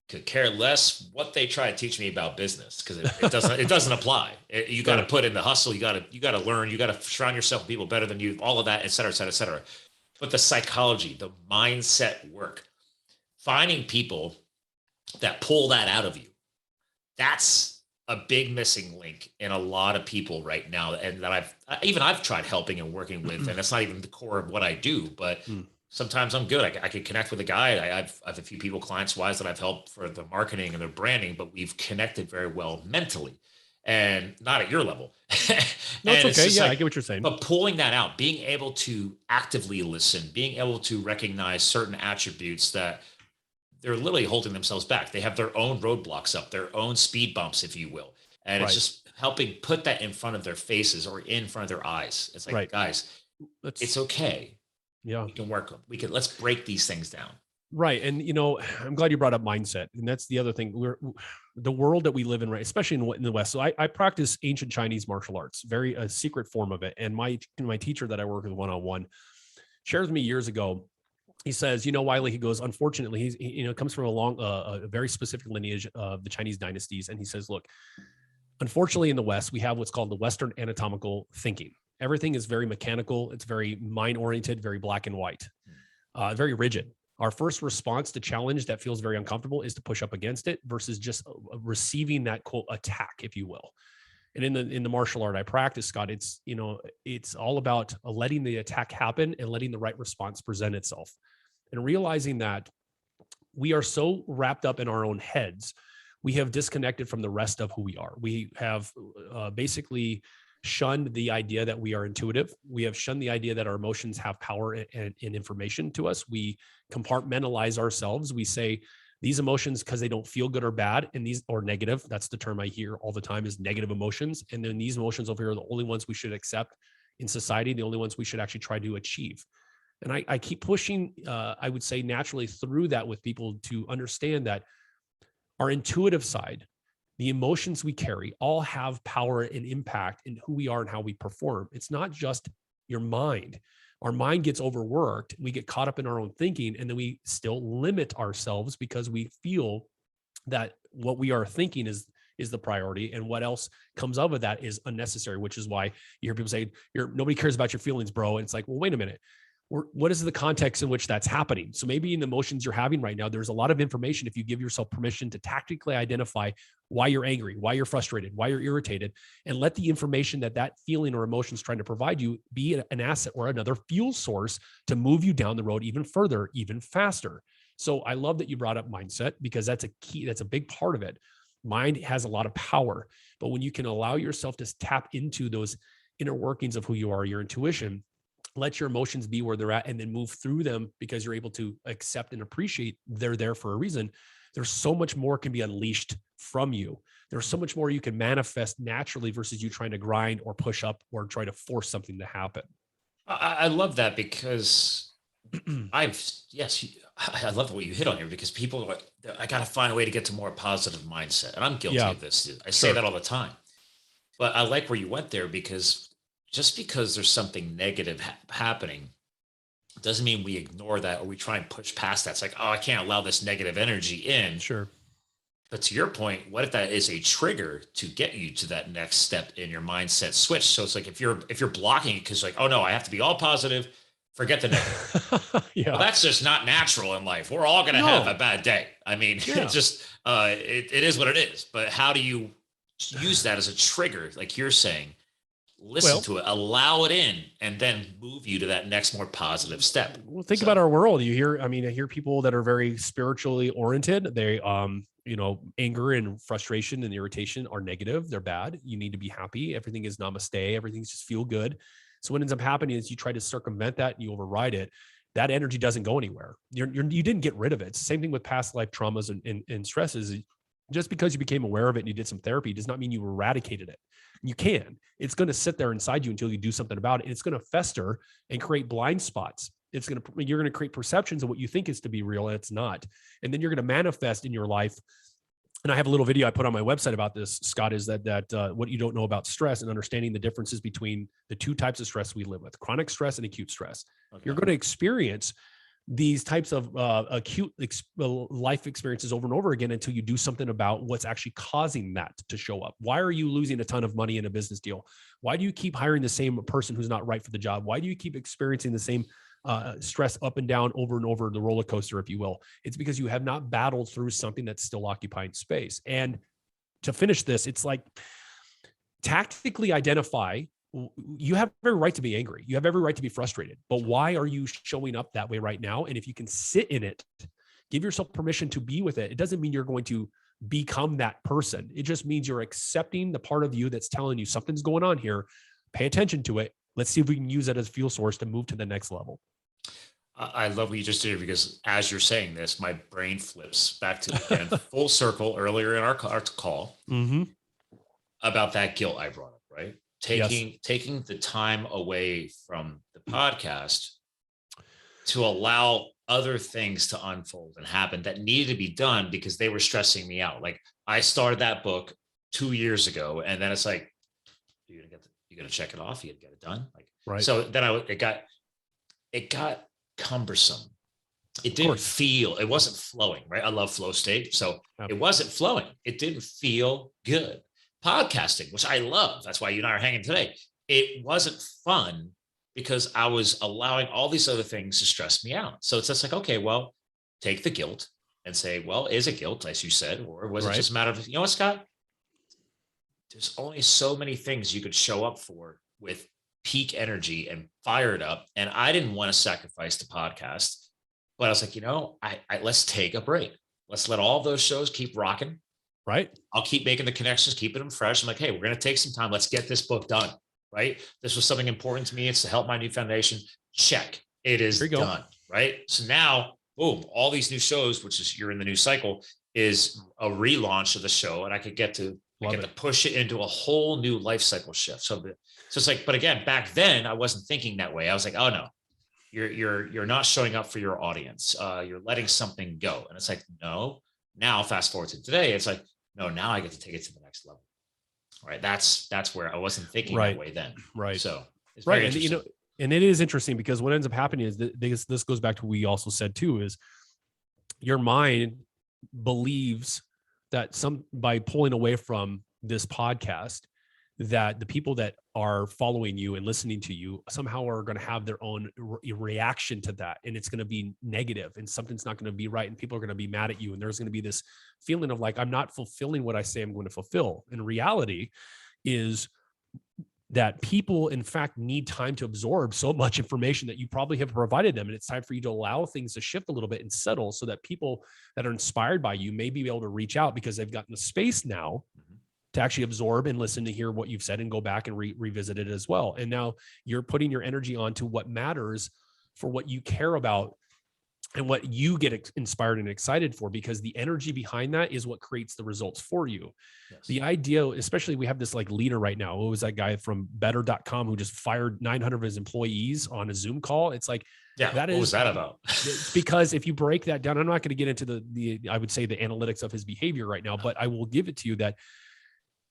could care less what they try to teach me about business, because it doesn't apply. You got to put in the hustle. You got to learn. You got to surround yourself with people better than you, all of that, et cetera, et cetera, et cetera. But the psychology, the mindset work, finding people that pull that out of you, that's a big missing link in a lot of people right now. And that I've tried helping and working with, and it's not even the core of what I do, but sometimes I'm good. I could connect with a guy. I've a few people clients wise that I've helped for the marketing and their branding, but we've connected very well mentally, and not at your level. No, it's okay. Yeah, I get what you're saying. But pulling that out, being able to actively listen, being able to recognize certain attributes that they're literally holding themselves back. They have their own roadblocks up, their own speed bumps, if you will. And it's just helping put that in front of their faces or in front of their eyes. It's like, guys, it's okay. Yeah. We can work. Let's break these things down. Right. And, I'm glad you brought up mindset. And that's the other thing. The world that we live in, right, especially in the West. So I practice ancient Chinese martial arts, a secret form of it. And my teacher that I work with one-on-one shares with me years ago. He says, Wylie, he goes, unfortunately, he comes from a very specific lineage of the Chinese dynasties. And he says, look, unfortunately in the West, we have what's called the Western anatomical thinking. Everything is very mechanical. It's very mind oriented, very black and white, very rigid. Our first response to challenge that feels very uncomfortable is to push up against it versus just receiving that quote attack, if you will. And in the martial art I practice, Scott, it's all about letting the attack happen and letting the right response present itself, and realizing that we are so wrapped up in our own heads, we have disconnected from the rest of who we are. We have basically shunned the idea that we are intuitive. We have shunned the idea that our emotions have power and information to us. We compartmentalize ourselves. We say these emotions, because they don't feel good or bad, and these or negative, that's the term I hear all the time, is negative emotions. And then these emotions over here are the only ones we should accept in society, the only ones we should actually try to achieve. And I keep pushing, I would say naturally through that with people to understand that our intuitive side, the emotions we carry, all have power and impact in who we are and how we perform. It's not just your mind. Our mind gets overworked. We get caught up in our own thinking, and then we still limit ourselves because we feel that what we are thinking is the priority, and what else comes out of that is unnecessary, which is why you hear people say, nobody cares about your feelings, bro. And it's like, well, wait a minute. What is the context in which that's happening? So maybe in the emotions you're having right now, there's a lot of information. If you give yourself permission to tactically identify why you're angry, why you're frustrated, why you're irritated, and let the information that feeling or emotion is trying to provide you be an asset or another fuel source to move you down the road even further, even faster. So I love that you brought up mindset, because that's a key, that's a big part of it. Mind has a lot of power, but when you can allow yourself to tap into those inner workings of who you are, your intuition, let your emotions be where they're at, and then move through them because you're able to accept and appreciate they're there for a reason. There's so much more can be unleashed from you. There's so much more you can manifest naturally versus you trying to grind or push up or try to force something to happen. I love that, because I love what you hit on here, because people are, I got to find a way to get to more positive mindset. And I'm guilty of this. I say that all the time, but I like where you went there, because just because there's something negative happening doesn't mean we ignore that or we try and push past that. It's like, oh, I can't allow this negative energy in. Sure. But to your point, what if that is a trigger to get you to that next step in your mindset switch? So it's like, if you're blocking it because like, oh no, I have to be all positive, forget the negative. Well, that's just not natural in life. We're all going to have a bad day. I mean, it's just, it is what it is. But how do you use that as a trigger? Like you're saying, listen to it, allow it in, and then move you to that next more positive step. Well, think about our world. I hear people that are very spiritually oriented. They, anger and frustration and irritation are negative. They're bad. You need to be happy. Everything is namaste. Everything's just feel good. So what ends up happening is you try to circumvent that and you override it. That energy doesn't go anywhere. You didn't get rid of it. It's the same thing with past life traumas and stresses. Just because you became aware of it and you did some therapy does not mean you eradicated it. You can. It's going to sit there inside you until you do something about it. And it's going to fester and create blind spots. you're going to create perceptions of what you think is to be real, and it's not. And then you're going to manifest in your life. And I have a little video I put on my website about this, Scott, is that what you don't know about stress and understanding the differences between the two types of stress we live with, chronic stress and acute stress. Okay. You're going to experience these types of acute life experiences over and over again until you do something about what's actually causing that to show up. Why are you losing a ton of money in a business deal? Why do you keep hiring the same person who's not right for the job? Why do you keep experiencing the same stress up and down over and over, the roller coaster, if you will? It's because you have not battled through something that's still occupying space. And to finish this, it's like tactically identify. You have every right to be angry. You have every right to be frustrated. But why are you showing up that way right now? And if you can sit in it, give yourself permission to be with it. It doesn't mean you're going to become that person. It just means you're accepting the part of you that's telling you something's going on here. Pay attention to it. Let's see if we can use it as fuel source to move to the next level. I love what you just did, because as you're saying this, my brain flips back to, again, full circle earlier in our call about that guilt I brought up, right? Taking the time away from the podcast to allow other things to unfold and happen that needed to be done because they were stressing me out. Like, I started that book 2 years ago, and then it's like, you're gonna check it off, you gotta get it done. Like, right. So then it got cumbersome. It didn't feel, it wasn't flowing, right? I love flow state. So it wasn't flowing. It didn't feel good. Podcasting, which I love, that's why you and I are hanging today, it wasn't fun because I was allowing all these other things to stress me out. So it's just like, okay, well, take the guilt and say, well, is it guilt, as you said, or was it just a matter of, you know what, Scott? There's only so many things you could show up for with peak energy and fired up. And I didn't want to sacrifice the podcast, but I was like, let's take a break. Let's let all those shows keep rocking. Right. I'll keep making the connections, keeping them fresh. I'm like, hey, we're going to take some time. Let's get this book done. Right. This was something important to me. It's to help my new foundation. Check. It is done. Right. So now, boom, all these new shows, which is, you're in the new cycle, is a relaunch of the show. And I could get to push it into a whole new life cycle shift. So it's like, but again, back then I wasn't thinking that way. I was like, oh no, you're not showing up for your audience. You're letting something go. And it's like, no, now fast forward to today. It's like, no, now I get to take it to the next level. Right. That's where I wasn't thinking that way then. Right. So it's very interesting. And it is interesting because what ends up happening is that this goes back to what we also said too, is your mind believes that by pulling away from this podcast, that the people that are following you and listening to you somehow are going to have their own reaction to that. And it's going to be negative, and something's not going to be right. And people are going to be mad at you. And there's going to be this feeling of like, I'm not fulfilling what I say I'm going to fulfill. And reality is that people, in fact, need time to absorb so much information that you probably have provided them. And it's time for you to allow things to shift a little bit and settle so that people that are inspired by you may be able to reach out because they've gotten the space now to actually absorb and listen to hear what you've said and go back and revisit it as well. And now you're putting your energy onto what matters for what you care about and what you get inspired and excited for, because the energy behind that is what creates the results for you. Yes. The idea, especially we have this like leader right now. What was that guy from better.com who just fired 900 of his employees on a Zoom call? It's like, what was that about? It's because if you break that down, I'm not going to get into the I would say the analytics of his behavior right now, but I will give it to you that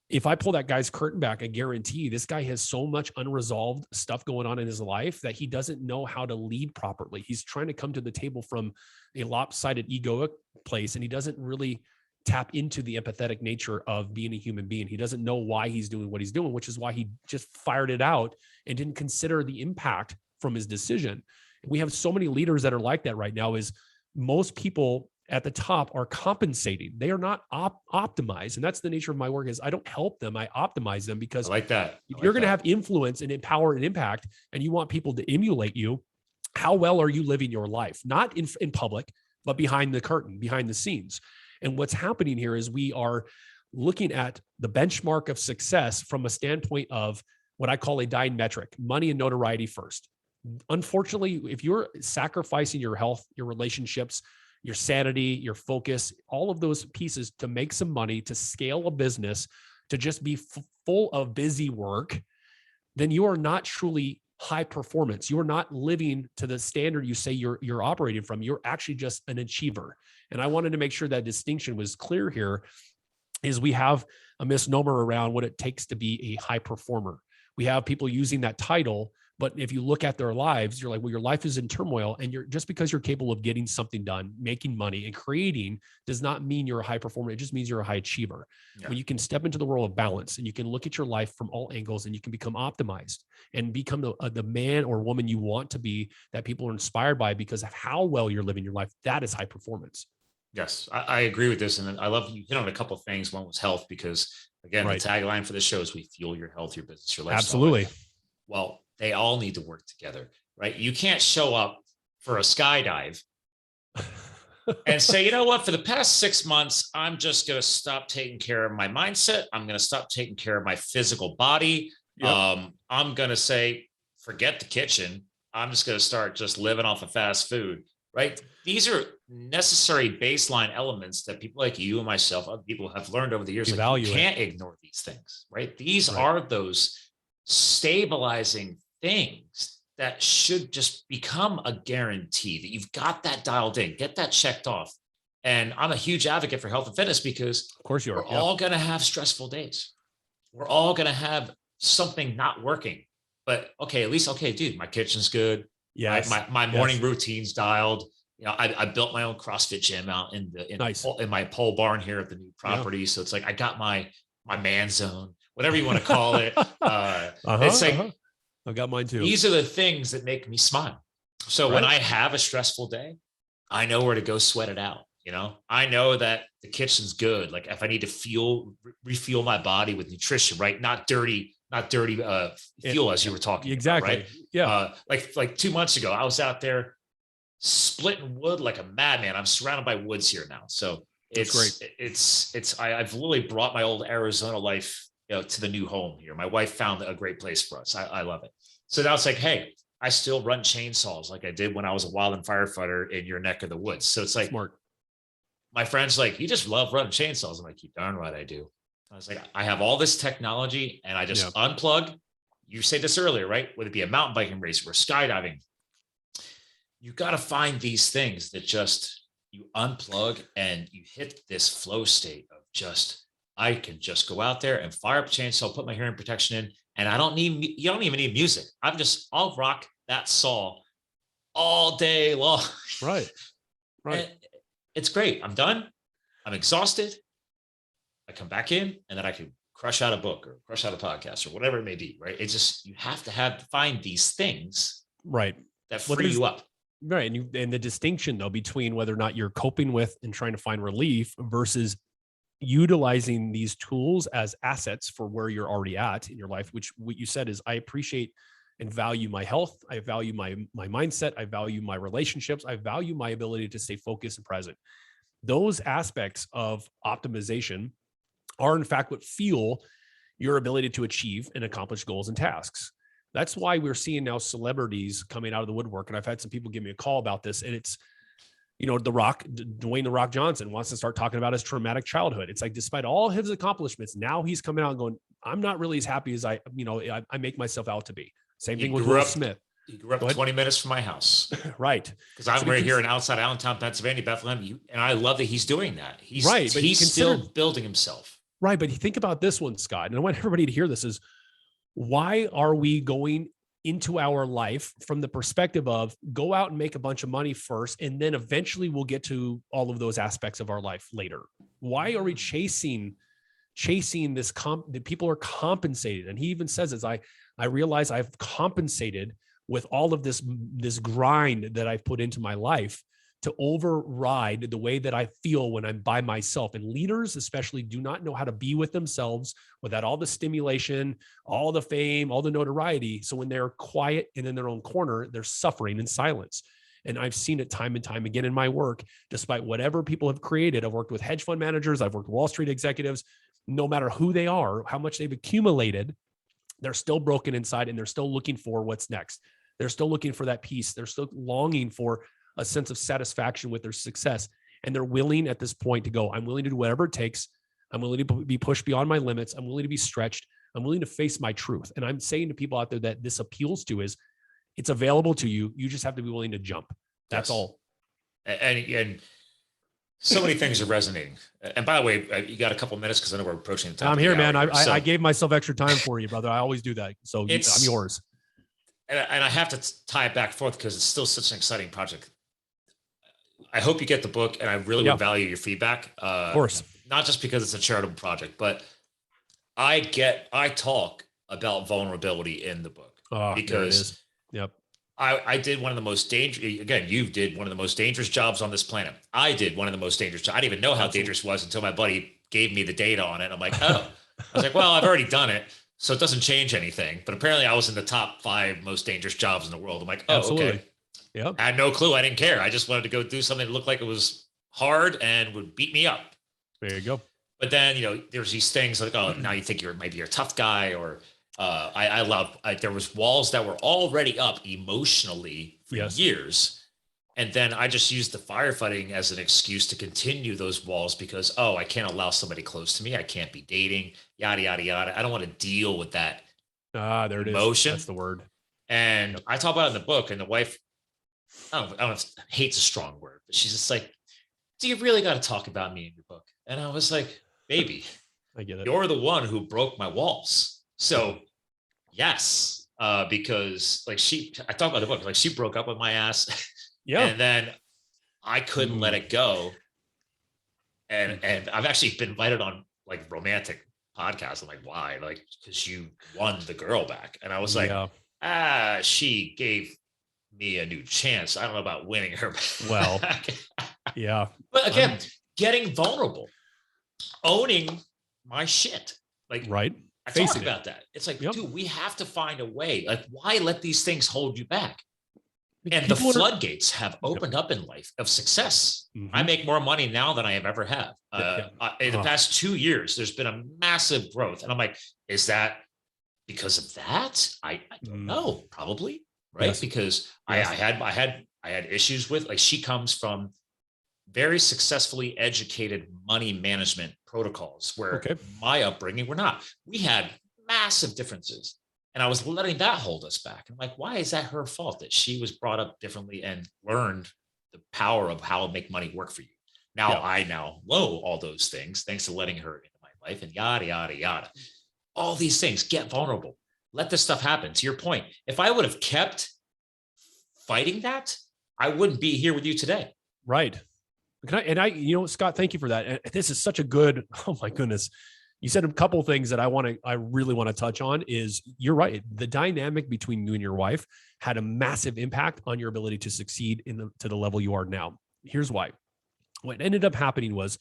if I pull that guy's curtain back, I guarantee this guy has so much unresolved stuff going on in his life that he doesn't know how to lead properly. He's trying to come to the table from a lopsided egoic place, and he doesn't really tap into the empathetic nature of being a human being. He doesn't know why he's doing what he's doing, which is why he just fired it out and didn't consider the impact from his decision. We have so many leaders that are like that right now. Is most people at the top are compensating. They are not optimized. And that's the nature of my work. Is I don't help them. I optimize them, because I like that. If you're going to have influence and power and impact, and you want people to emulate you, how well are you living your life? Not in public, but behind the curtain, behind the scenes. And what's happening here is we are looking at the benchmark of success from a standpoint of what I call a dying metric: money and notoriety first. Unfortunately, if you're sacrificing your health, your relationships, your sanity, your focus, all of those pieces to make some money, to scale a business, to just be full of busy work, then you are not truly high performance. You're not living to the standard you say you're operating from. You're actually just an achiever. And I wanted to make sure that distinction was clear here. Is we have a misnomer around what it takes to be a high performer. We have people using that title, but if you look at their lives, you're like, well, your life is in turmoil, and you're just because you're capable of getting something done, making money, and creating does not mean you're a high performer. It just means you're a high achiever. Yeah. When you can step into the world of balance and you can look at your life from all angles and you can become optimized and become the man or woman you want to be, that people are inspired by because of how well you're living your life, that is high performance. Yes, I agree with this. And I love you hit on a couple of things. One was health, because again, the tagline for the show is we fuel your health, your business, your lifestyle. Absolutely. Well, they all need to work together, right? You can't show up for a skydive and say, you know what, for the past 6 months, I'm just going to stop taking care of my mindset. I'm going to stop taking care of my physical body. Yep. I'm going to say, forget the kitchen. I'm just going to start just living off of fast food, right? These are necessary baseline elements that people like you and myself, other people have learned over the years. Like, you can't ignore these things, right? These are those stabilizing things that should just become a guarantee that you've got that dialed in, get that checked off. And I'm a huge advocate for health and fitness because of course you are. We're all going to have stressful days. We're all going to have something not working, but okay, at least, okay, dude, my kitchen's good. Yeah. My morning routine's dialed. You know, I built my own CrossFit gym out in my pole barn here at the new property. Yeah. So it's like, I got my man zone, whatever you want to call it. It's like, I got mine too. These are the things that make me smile. So when I have a stressful day, I know where to go sweat it out. You know, I know that the kitchen's good. Like if I need to refuel my body with nutrition, right? Not dirty fuel, as you were talking about, right? Yeah. Like 2 months ago, I was out there splitting wood like a madman. I'm surrounded by woods here now. So it's great. I've literally brought my old Arizona life, you know, to the new home here. My wife found a great place for us. I love it. So now it's like, hey, I still run chainsaws like I did when I was a wildland firefighter in your neck of the woods. So it's like, smart. My friend's like, you just love running chainsaws. I'm like, you darn right I do. I was like, I have all this technology and I just unplug. You said this earlier, right? Whether it be a mountain biking race or skydiving, you got to find these things that just you unplug and you hit this flow state of just, I can just go out there and fire up a chainsaw, put my hearing protection in, and you don't even need music. I'll rock that saw all day long. Right. And it's great. I'm done. I'm exhausted. I come back in and then I can crush out a book or crush out a podcast or whatever it may be. Right. It's just, you have to find these things. Right. That free you up. Right. And the distinction though, between whether or not you're coping with and trying to find relief versus utilizing these tools as assets for where you're already at in your life, which what you said is I appreciate and value my health. I value my mindset. I value my relationships. I value my ability to stay focused and present. Those aspects of optimization are in fact what fuel your ability to achieve and accomplish goals and tasks. That's why we're seeing now celebrities coming out of the woodwork. And I've had some people give me a call about this, and it's, you know, Dwayne "The Rock" Johnson wants to start talking about his traumatic childhood. It's like, despite all his accomplishments, now he's coming out and going, I'm not really as happy as I make myself out to be. Same thing with Will Smith. He grew up 20 minutes from my house. Right. Because I'm right here in outside Allentown, Pennsylvania, Bethlehem. And I love that he's doing that. He's still building himself. Right. But think about this one, Scott, and I want everybody to hear this, is why are we going into our life from the perspective of go out and make a bunch of money first, and then eventually we'll get to all of those aspects of our life later? Why are we chasing this that people are compensated? And he even says, as I realize I've compensated with all of this grind that I've put into my life to override the way that I feel when I'm by myself. And leaders especially do not know how to be with themselves without all the stimulation, all the fame, all the notoriety. So when they're quiet and in their own corner, they're suffering in silence. And I've seen it time and time again in my work, despite whatever people have created. I've worked with hedge fund managers. I've worked with Wall Street executives. No matter who they are, how much they've accumulated, they're still broken inside and they're still looking for what's next. They're still looking for that peace. They're still longing for a sense of satisfaction with their success. And they're willing at this point to go, I'm willing to do whatever it takes. I'm willing to be pushed beyond my limits. I'm willing to be stretched. I'm willing to face my truth. And I'm saying to people out there that this appeals to is It's available to you. You just have to be willing to jump. That's all. And so many things are resonating. And by the way, you got a couple of minutes because I know we're approaching the top. I'm here, man. Here, I gave myself extra time for you, brother. I always do that. So I'm yours. And I have to tie it back and forth because it's still such an exciting project. I hope you get the book, and I really would value your feedback. Of course. Not just because it's a charitable project, but I talk about vulnerability in the book because I did one of the most dangerous, again, you did one of the most dangerous jobs on this planet. I did one of the most dangerous jobs. I didn't even know how dangerous it was until my buddy gave me the data on it. I'm like, oh, I was like, well, I've already done it, so it doesn't change anything. But apparently I was in the top 5 most dangerous jobs in the world. I'm like, oh, okay. Yep. I had no clue. I didn't care. I just wanted to go do something that looked like it was hard and would beat me up. There you go. But then, there's these things like, oh, now you think maybe you're a tough guy, or there was walls that were already up emotionally for years. And then I just used the firefighting as an excuse to continue those walls because, I can't allow somebody close to me. I can't be dating, yada, yada, yada. I don't want to deal with that. There it emotion. That's the word. And I talk about it in the book, and the wife, I don't know if hate's a strong word, but she's just like, do you really got to talk about me in your book? And I was like, baby, I get it. You're the one who broke my walls. So yes, because I talk about the book, like she broke up with my ass. Yeah. And then I couldn't let it go. And I've actually been invited on like romantic podcasts. I'm like, why? Like, because you won the girl back. And I was like, she gave me a new chance. I don't know about winning her back. Well, yeah. But again, getting vulnerable, owning my shit. Like, right. I talk about that. It's like, dude, we have to find a way. Like, why let these things hold you back? And the floodgates have opened up in life of success. Mm-hmm. I make more money now than I have ever have. In the past 2 years, there's been a massive growth. And I'm like, is that because of that? I don't know. Probably. Right. Yes. Because yes. I had issues with, like, she comes from very successfully educated money management protocols where my upbringing we had massive differences, and I was letting that hold us back. I'm like, why is that her fault that she was brought up differently and learned the power of how to make money work for you? Now I know all those things thanks to letting her into my life, and yada, yada, yada. All these things, get vulnerable. Let this stuff happen. To your point, if I would have kept fighting that, I wouldn't be here with you today. Right. Scott, thank you for that. And this is such a good, oh my goodness. You said a couple of things that I really want to touch on. Is you're right. The dynamic between you and your wife had a massive impact on your ability to succeed to the level you are now. Here's why. What ended up happening was,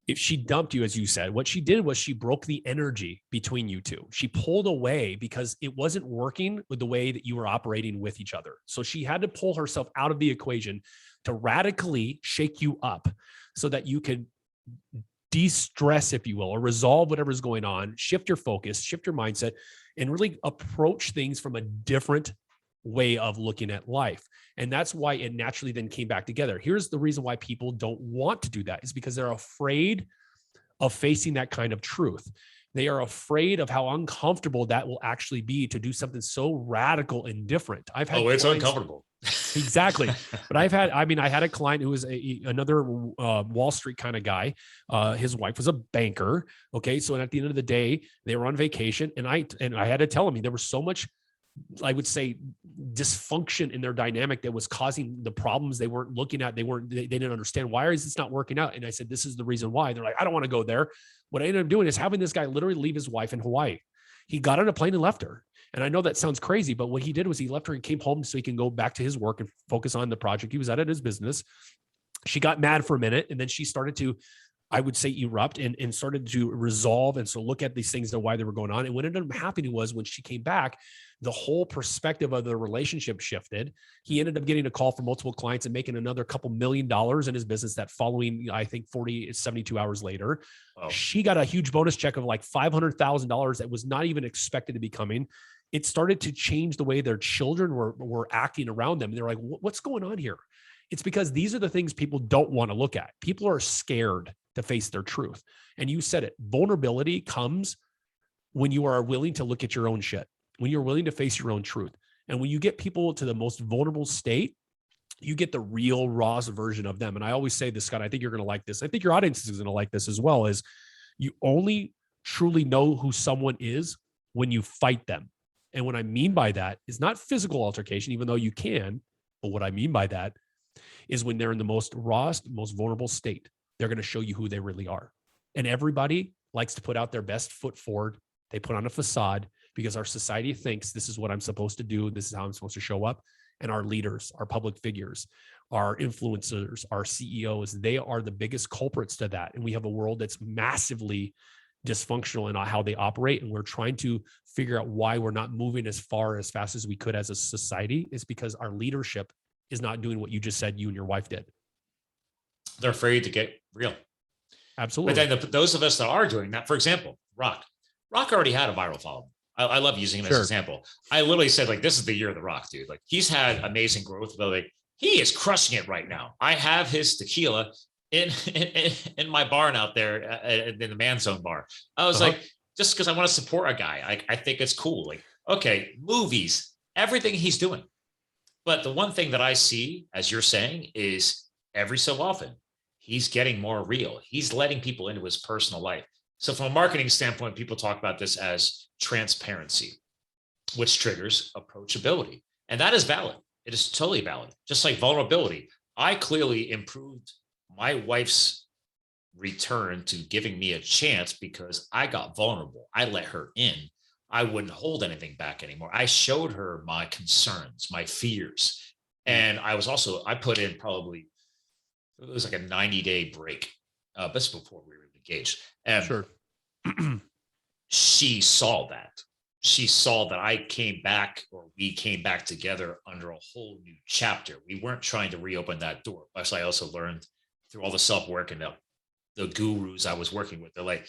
if she dumped you, as you said, what she did was she broke the energy between you two. She pulled away because it wasn't working with the way that you were operating with each other. So she had to pull herself out of the equation to radically shake you up so that you could de-stress, if you will, or resolve whatever's going on, shift your focus, shift your mindset, and really approach things from a different way of looking at life. And that's why it naturally then came back together. Here's the reason why people don't want to do that, is because they're afraid of facing that kind of truth. They are afraid of how uncomfortable that will actually be to do something so radical and different. It's uncomfortable. Exactly. But I had a client who was another Wall Street kind of guy. His wife was a banker. Okay. So at the end of the day, they were on vacation, and I had to tell him there was so much, I would say, dysfunction in their dynamic that was causing the problems they weren't looking at. They didn't understand, why is this not working out? And I said, this is the reason why. They're like, I don't want to go there. What I ended up doing is having this guy literally leave his wife in Hawaii. He got on a plane and left her. And I know that sounds crazy, but what he did was he left her and came home so he can go back to his work and focus on the project he was at his business. She got mad for a minute, and then she started to, I would say, erupt and started to resolve. And so look at these things and why they were going on. And what ended up happening was, when she came back, the whole perspective of the relationship shifted. He ended up getting a call from multiple clients and making another couple $1 million in his business that following, I think 72 hours later. Wow. She got a huge bonus check of like $500,000 that was not even expected to be coming. It started to change the way their children were acting around them. And they're like, what's going on here? It's because these are the things people don't want to look at. People are scared to face their truth. And you said it, vulnerability comes when you are willing to look at your own shit, when you're willing to face your own truth. And when you get people to the most vulnerable state, you get the real rawest version of them. And I always say this, Scott, I think you're going to like this. I think your audience is going to like this as well, is you only truly know who someone is when you fight them. And what I mean by that is not physical altercation, even though you can, but what I mean by that is when they're in the most rawest, most vulnerable state, they're going to show you who they really are. And everybody likes to put out their best foot forward. They put on a facade because our society thinks this is what I'm supposed to do. This is how I'm supposed to show up. And our leaders, our public figures, our influencers, our CEOs, they are the biggest culprits to that. And we have a world that's massively dysfunctional in how they operate. And we're trying to figure out why we're not moving as fast as we could as a society. It's because our leadership is not doing what you just said you and your wife did. They're afraid to get real. Absolutely. But then those of us that are doing that, for example, Rock already had a viral following. I love using him as an example. I literally said, like, this is the year of the Rock, dude. Like, he's had amazing growth, but like, he is crushing it right now. I have his tequila in my barn out there in the Man Zone bar. I was like, just because I want to support a guy, I think it's cool. Like, okay, movies, everything he's doing. But the one thing that I see, as you're saying, is every so often, he's getting more real. He's letting people into his personal life. So from a marketing standpoint, people talk about this as transparency, which triggers approachability. And that is valid. It is totally valid. Just like vulnerability. I clearly improved my wife's return to giving me a chance because I got vulnerable. I let her in. I wouldn't hold anything back anymore. I showed her my concerns, my fears. And I put in probably, it was like a 90-day break. This before we were engaged. And sure. She saw that. She saw that we came back together under a whole new chapter. We weren't trying to reopen that door. Actually, I also learned through all the self-work and the gurus I was working with. They're like,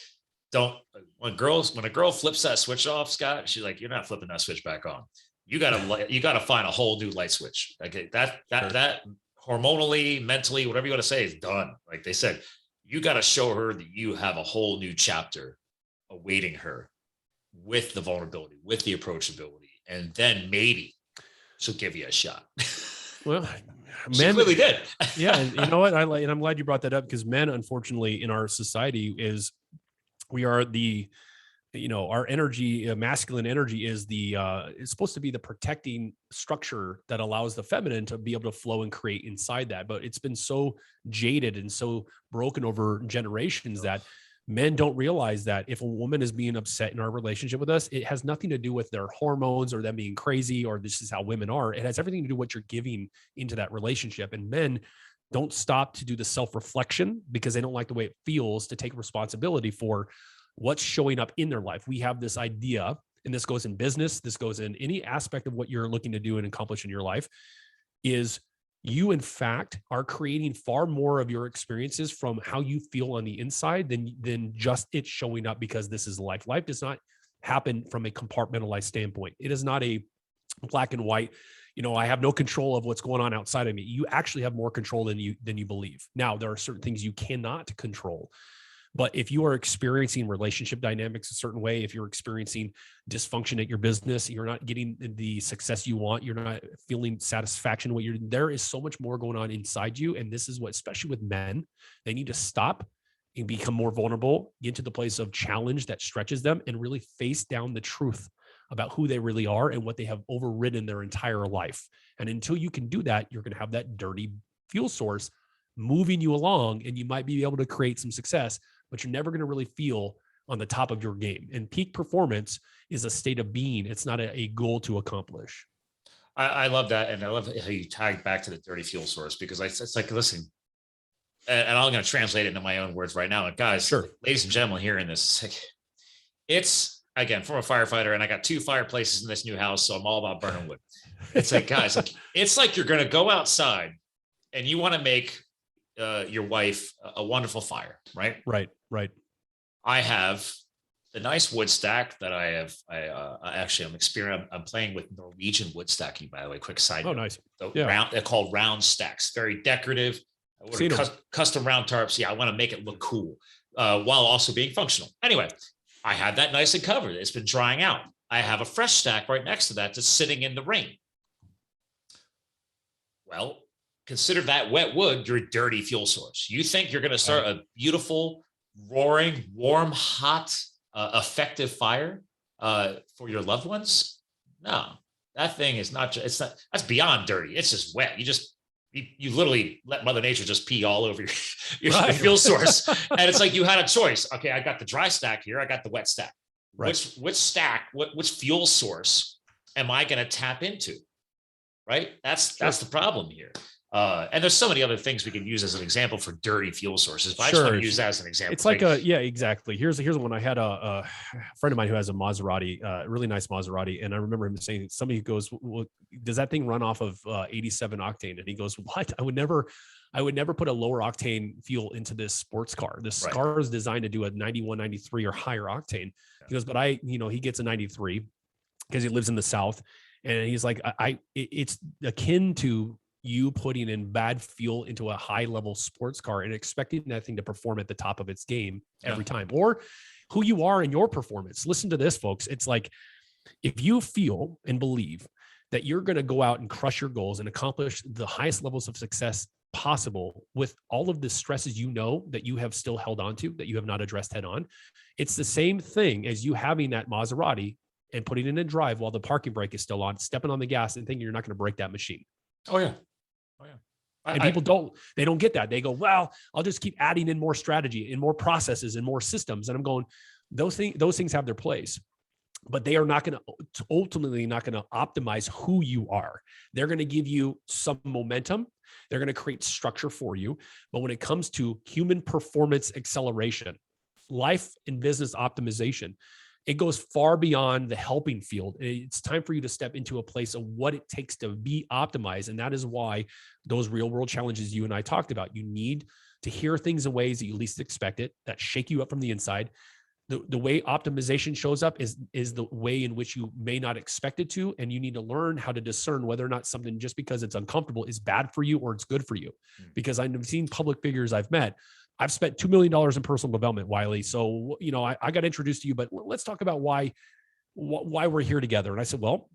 when a girl flips that switch off, Scott, she's like, you're not flipping that switch back on. You gotta find a whole new light switch. Okay, that hormonally, mentally, whatever you want to say, is done. Like they said, you got to show her that you have a whole new chapter awaiting her with the vulnerability, with the approachability, and then maybe she'll give you a shot. Well, she really did. Yeah, and you know what? I'm glad you brought that up, because men, unfortunately, in our society, we are our energy, masculine energy is it's supposed to be the protecting structure that allows the feminine to be able to flow and create inside that. But it's been so jaded and so broken over generations that men don't realize that if a woman is being upset in our relationship with us, it has nothing to do with their hormones or them being crazy or this is how women are. It has everything to do with what you're giving into that relationship. And men don't stop to do the self-reflection because they don't like the way it feels to take responsibility for what's showing up in their life. We have this idea, and this goes in business, this goes in any aspect of what you're looking to do and accomplish in your life, is you, in fact, are creating far more of your experiences from how you feel on the inside than just it showing up because this is life. Life does not happen from a compartmentalized standpoint. It is not a black and white, I have no control of what's going on outside of me. You actually have more control than you believe. Now, there are certain things you cannot control. But if you are experiencing relationship dynamics a certain way, if you're experiencing dysfunction at your business, you're not getting the success you want, you're not feeling satisfaction, there is so much more going on inside you. And this is what, especially with men, they need to stop and become more vulnerable, get to the place of challenge that stretches them and really face down the truth about who they really are and what they have overridden their entire life. And until you can do that, you're going to have that dirty fuel source moving you along, and you might be able to create some success, but you're never going to really feel on the top of your game. And peak performance is a state of being. It's not a goal to accomplish. I love that. And I love how you tagged back to the dirty fuel source, because it's like, listen, and I'm going to translate it into my own words right now. And guys, sure, ladies and gentlemen, hearing this, it's again, from a firefighter, and I got 2 fireplaces in this new house, so I'm all about burning wood. It's like, guys, it's like you're going to go outside and you want to make your wife a wonderful fire, right? Right. I have the nice wood stack that I'm playing with Norwegian wood stacking, by the way. Quick side note. Nice. So they're called round stacks, very decorative. Custom round tarps. Yeah, I want to make it look cool while also being functional. Anyway, I had that nice and covered. It's been drying out. I have a fresh stack right next to that that's sitting in the rain. Well, consider that wet wood your dirty fuel source. You think you're going to start a beautiful, roaring, warm, hot, effective fire for your loved ones? No, that thing is not. It's not. That's beyond dirty. It's just wet. You literally let Mother Nature just pee all over your fuel source, and it's like you had a choice. Okay, I got the dry stack here. I got the wet stack. Right. Which fuel source am I going to tap into? Right. That's the problem here. And there's so many other things we can use as an example for dirty fuel sources, but I just want to use that as an example. It's like exactly. Here's one. I had a friend of mine who has a Maserati, a really nice Maserati. And I remember him saying, somebody goes, well, does that thing run off of 87 octane? And he goes, what? I would never put a lower octane fuel into this sports car. This car is designed to do a 91, 93 or higher octane. He goes, but he gets a 93 because he lives in the South. And he's like, it's akin to you putting in bad fuel into a high level sports car and expecting that thing to perform at the top of its game every time, or who you are in your performance. Listen to this, folks. It's like, if you feel and believe that you're going to go out and crush your goals and accomplish the highest levels of success possible with all of the stresses, that you have still held on to, that you have not addressed head on, it's the same thing as you having that Maserati and putting it in drive while the parking brake is still on, stepping on the gas and thinking you're not going to break that machine. Oh yeah. And people don't get that. They go, well, I'll just keep adding in more strategy and more processes and more systems. And I'm going, those things have their place, but they are ultimately not going to optimize who you are. They're going to give you some momentum. They're going to create structure for you. But when it comes to human performance acceleration, life and business optimization, it goes far beyond the helping field. It's time for you to step into a place of what it takes to be optimized. And that is why those real world challenges you and I talked about, you need to hear things in ways that you least expect it, that shake you up from the inside. The way optimization shows up is the way in which you may not expect it to. And you need to learn how to discern whether or not something, just because it's uncomfortable, is bad for you or it's good for you. Because I've seen public figures I've met. I've spent $2 million in personal development, Wylie. So, I got introduced to you, but let's talk about why we're here together. And I said, well,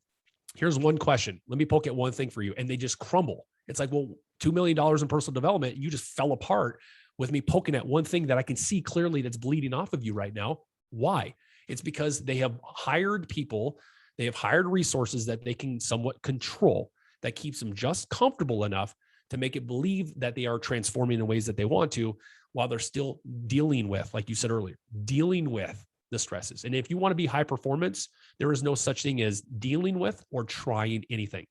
here's one question. Let me poke at one thing for you. And they just crumble. It's like, well, $2 million in personal development, you just fell apart with me poking at one thing that I can see clearly that's bleeding off of you right now. Why? It's because they have hired people, they have hired resources that they can somewhat control, that keeps them just comfortable enough to make it believe that they are transforming in ways that they want to, while they're still dealing with, like you said earlier, dealing with the stresses. And if you want to be high performance, there is no such thing as dealing with or trying anything.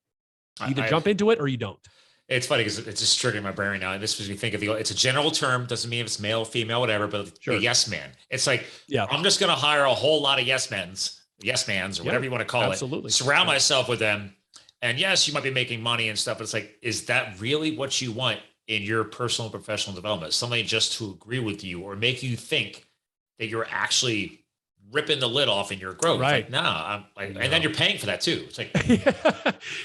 You either jump into it or you don't. It's funny because it's just triggering my brain right now. And this makes me think of it's a general term, doesn't mean if it's male, female, whatever, but the yes man. It's like, I'm just going to hire a whole lot of yes mans, or whatever you want to call it. Surround myself with them. And yes, you might be making money and stuff, but it's like, is that really what you want in your personal and professional development? Somebody just to agree with you or make you think that you're actually ripping the lid off in your growth. Right. Like, and then you're paying for that too. It's like,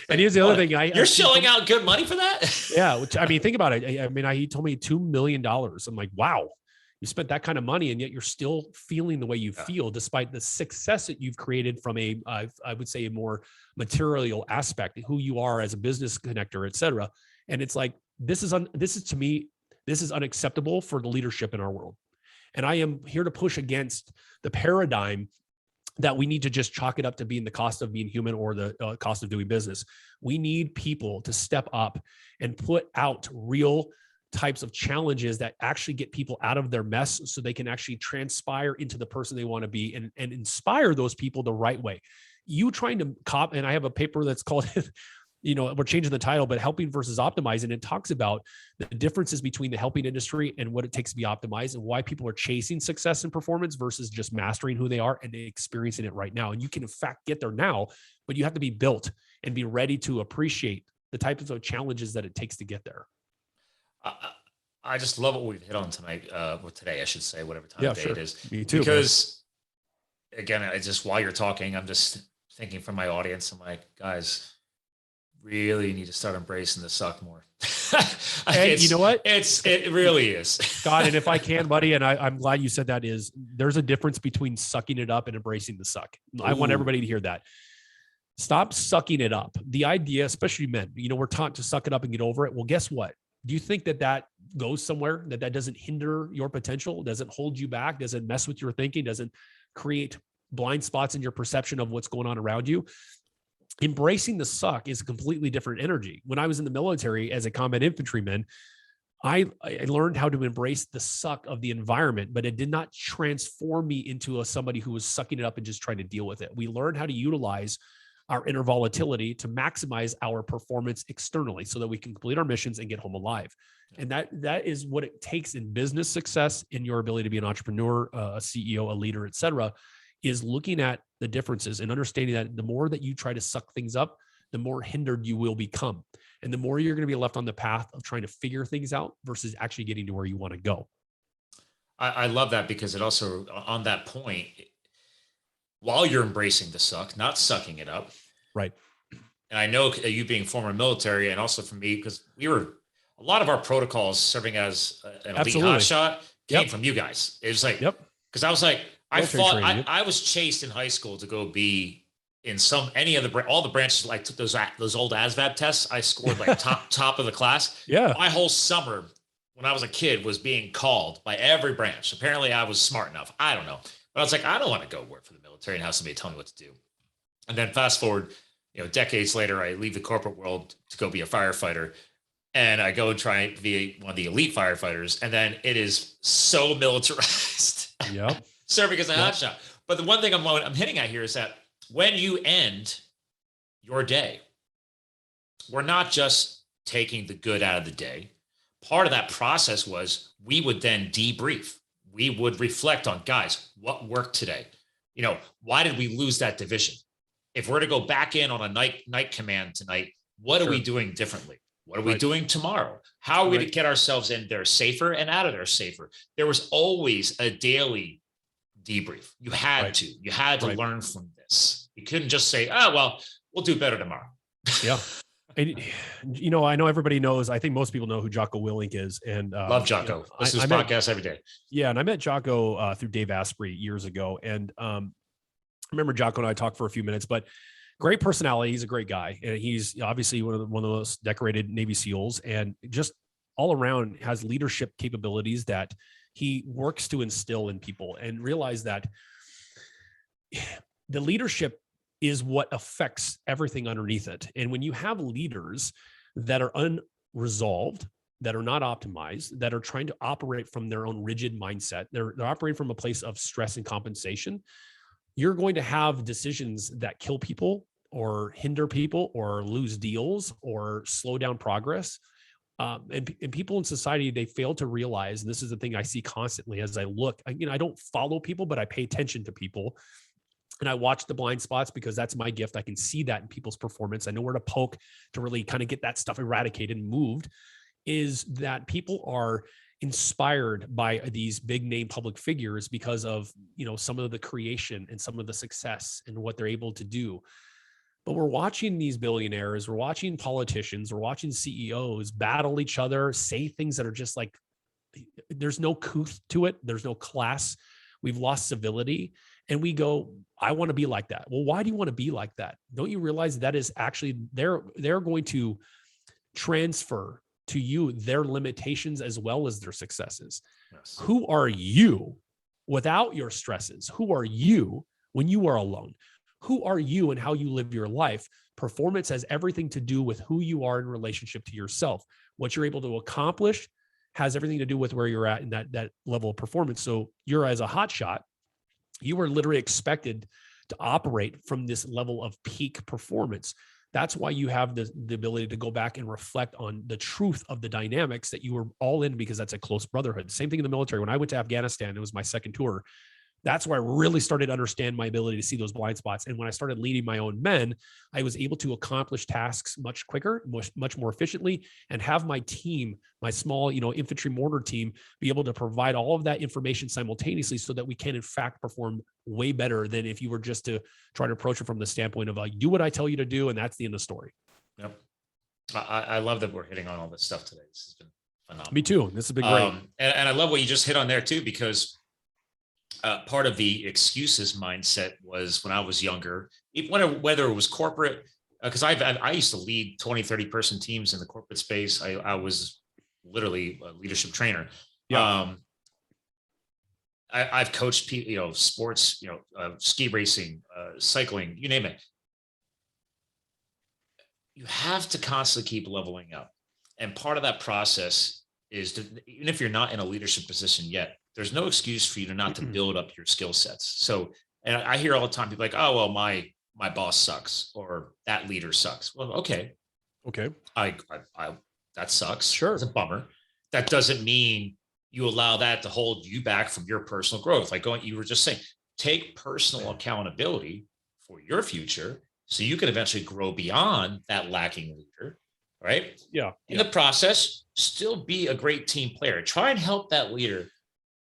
and here's the other thing. You're shelling out good money for that? Yeah. Which, think about it. He told me $2 million. I'm like, wow, you spent that kind of money and yet you're still feeling the way you feel despite the success that you've created from I would say a more material aspect, who you are as a business connector, et cetera. And it's like, this is to me, this is unacceptable for the leadership in our world. And I am here to push against the paradigm that we need to just chalk it up to being the cost of being human or the cost of doing business. We need people to step up and put out real types of challenges that actually get people out of their mess so they can actually transpire into the person they want to be and inspire those people the right way. You trying to and I have a paper that's called we're changing the title, but helping versus optimizing. It talks about the differences between the helping industry and what it takes to be optimized and why people are chasing success and performance versus just mastering who they are and experiencing it right now. And you can in fact get there now, but you have to be built and be ready to appreciate the types of challenges that it takes to get there. I just love what we've hit on tonight, or today, I should say, whatever time of day it is. Me too. Because again, while you're talking, I'm just thinking from my audience, I'm like, guys, really need to start embracing the suck more. And you know what? It really is. Scott, and if I can, buddy, and I'm glad you said that, there's a difference between sucking it up and embracing the suck. I want everybody to hear that. Stop sucking it up. The idea, especially men, we're taught to suck it up and get over it. Well, guess what? Do you think that goes somewhere, that doesn't hinder your potential, doesn't hold you back, doesn't mess with your thinking, doesn't create blind spots in your perception of what's going on around you? Embracing the suck is a completely different energy. When I was in the military as a combat infantryman, I learned how to embrace the suck of the environment, but it did not transform me into somebody who was sucking it up and just trying to deal with it. We learned how to utilize our inner volatility to maximize our performance externally so that we can complete our missions and get home alive. And that is what it takes in business success, in your ability to be an entrepreneur, a CEO, a leader, et cetera, is looking at the differences and understanding that the more that you try to suck things up, the more hindered you will become. And the more you're going to be left on the path of trying to figure things out versus actually getting to where you want to go. I love that, because it also, on that point, while you're embracing the suck, not sucking it up. Right. And I know you being former military, and also for me, because a lot of our protocols serving as an elite hotshot came from you guys. It was like, because I was like, I was chased in high school to go be in all the branches. Like took those old ASVAB tests. I scored like top of the class. Yeah. My whole summer when I was a kid was being called by every branch. Apparently I was smart enough. I don't know. But I was like, I don't want to go work for the military and have somebody tell me what to do. And then fast forward, decades later, I leave the corporate world to go be a firefighter. And I go and try to be one of the elite firefighters. And then it is so militarized. Yeah. Serving as a hotshot. But the one thing I'm hitting at here is that when you end your day, we're not just taking the good out of the day. Part of that process was we would then debrief. We would reflect on, guys, what worked today? Why did we lose that division? If we're to go back in on a night command tonight, what are we doing differently? What are we doing tomorrow? How are we to get ourselves in there safer and out of there safer? There was always a daily debrief. You had to learn from this. You couldn't just say, oh, well, we'll do better tomorrow. Yeah. And, I know everybody knows, I think most people know who Jocko Willink is. And love Jocko. Listen to his podcast every day. Yeah. And I met Jocko through Dave Asprey years ago. And I remember Jocko and I talked for a few minutes, but great personality. He's a great guy. And he's obviously one of the most decorated Navy SEALs, and just all around has leadership capabilities that he works to instill in people, and realize that the leadership is what affects everything underneath it. And when you have leaders that are unresolved, that are not optimized, that are trying to operate from their own rigid mindset, they're operating from a place of stress and compensation, you're going to have decisions that kill people or hinder people or lose deals or slow down progress. And people in society, they fail to realize, and this is the thing I see constantly as I look, I don't follow people, but I pay attention to people. And I watch the blind spots because that's my gift. I can see that in people's performance. I know where to poke to really kind of get that stuff eradicated and moved. Is that people are inspired by these big name public figures because of, some of the creation and some of the success and what they're able to do. But we're watching these billionaires, we're watching politicians, we're watching CEOs battle each other, say things that are just like, there's no couth to it. There's no class. We've lost civility. And we go, I want to be like that. Well, why do you want to be like that? Don't you realize that is actually, they're going to transfer to you their limitations as well as their successes. Yes. Who are you without your stresses? Who are you when you are alone? Who are you and how you live your life? Performance has everything to do with who you are in relationship to yourself. What you're able to accomplish has everything to do with where you're at in that level of performance. So you're, as a hotshot, you are literally expected to operate from this level of peak performance. That's why you have the ability to go back and reflect on the truth of the dynamics that you were all in, because that's a close brotherhood. Same thing in the military. When I went to Afghanistan, it was my second tour. That's where I really started to understand my ability to see those blind spots. And when I started leading my own men, I was able to accomplish tasks much quicker, much more efficiently, and have my team, my small, infantry mortar team, be able to provide all of that information simultaneously so that we can in fact perform way better than if you were just to try to approach it from the standpoint of do what I tell you to do. And that's the end of the story. Yep. I love that we're hitting on all this stuff today. This has been phenomenal. Me too. This has been great. And I love what you just hit on there too, because part of the excuses mindset was when I was younger, whether it was corporate, because I used to lead 20, 30 person teams in the corporate space. I was literally a leadership trainer. Yeah. I've coached people, sports, ski racing, cycling, you name it. You have to constantly keep leveling up. And part of that process is even if you're not in a leadership position yet, there's no excuse for you to not to build up your skill sets. So, and I hear all the time people like, oh, well, my boss sucks or that leader sucks. Well, okay. I that sucks. Sure. It's a bummer. That doesn't mean you allow that to hold you back from your personal growth. Like you were just saying, take personal accountability for your future so you can eventually grow beyond that lacking leader, right? Yeah. In the process, still be a great team player. Try and help that leader,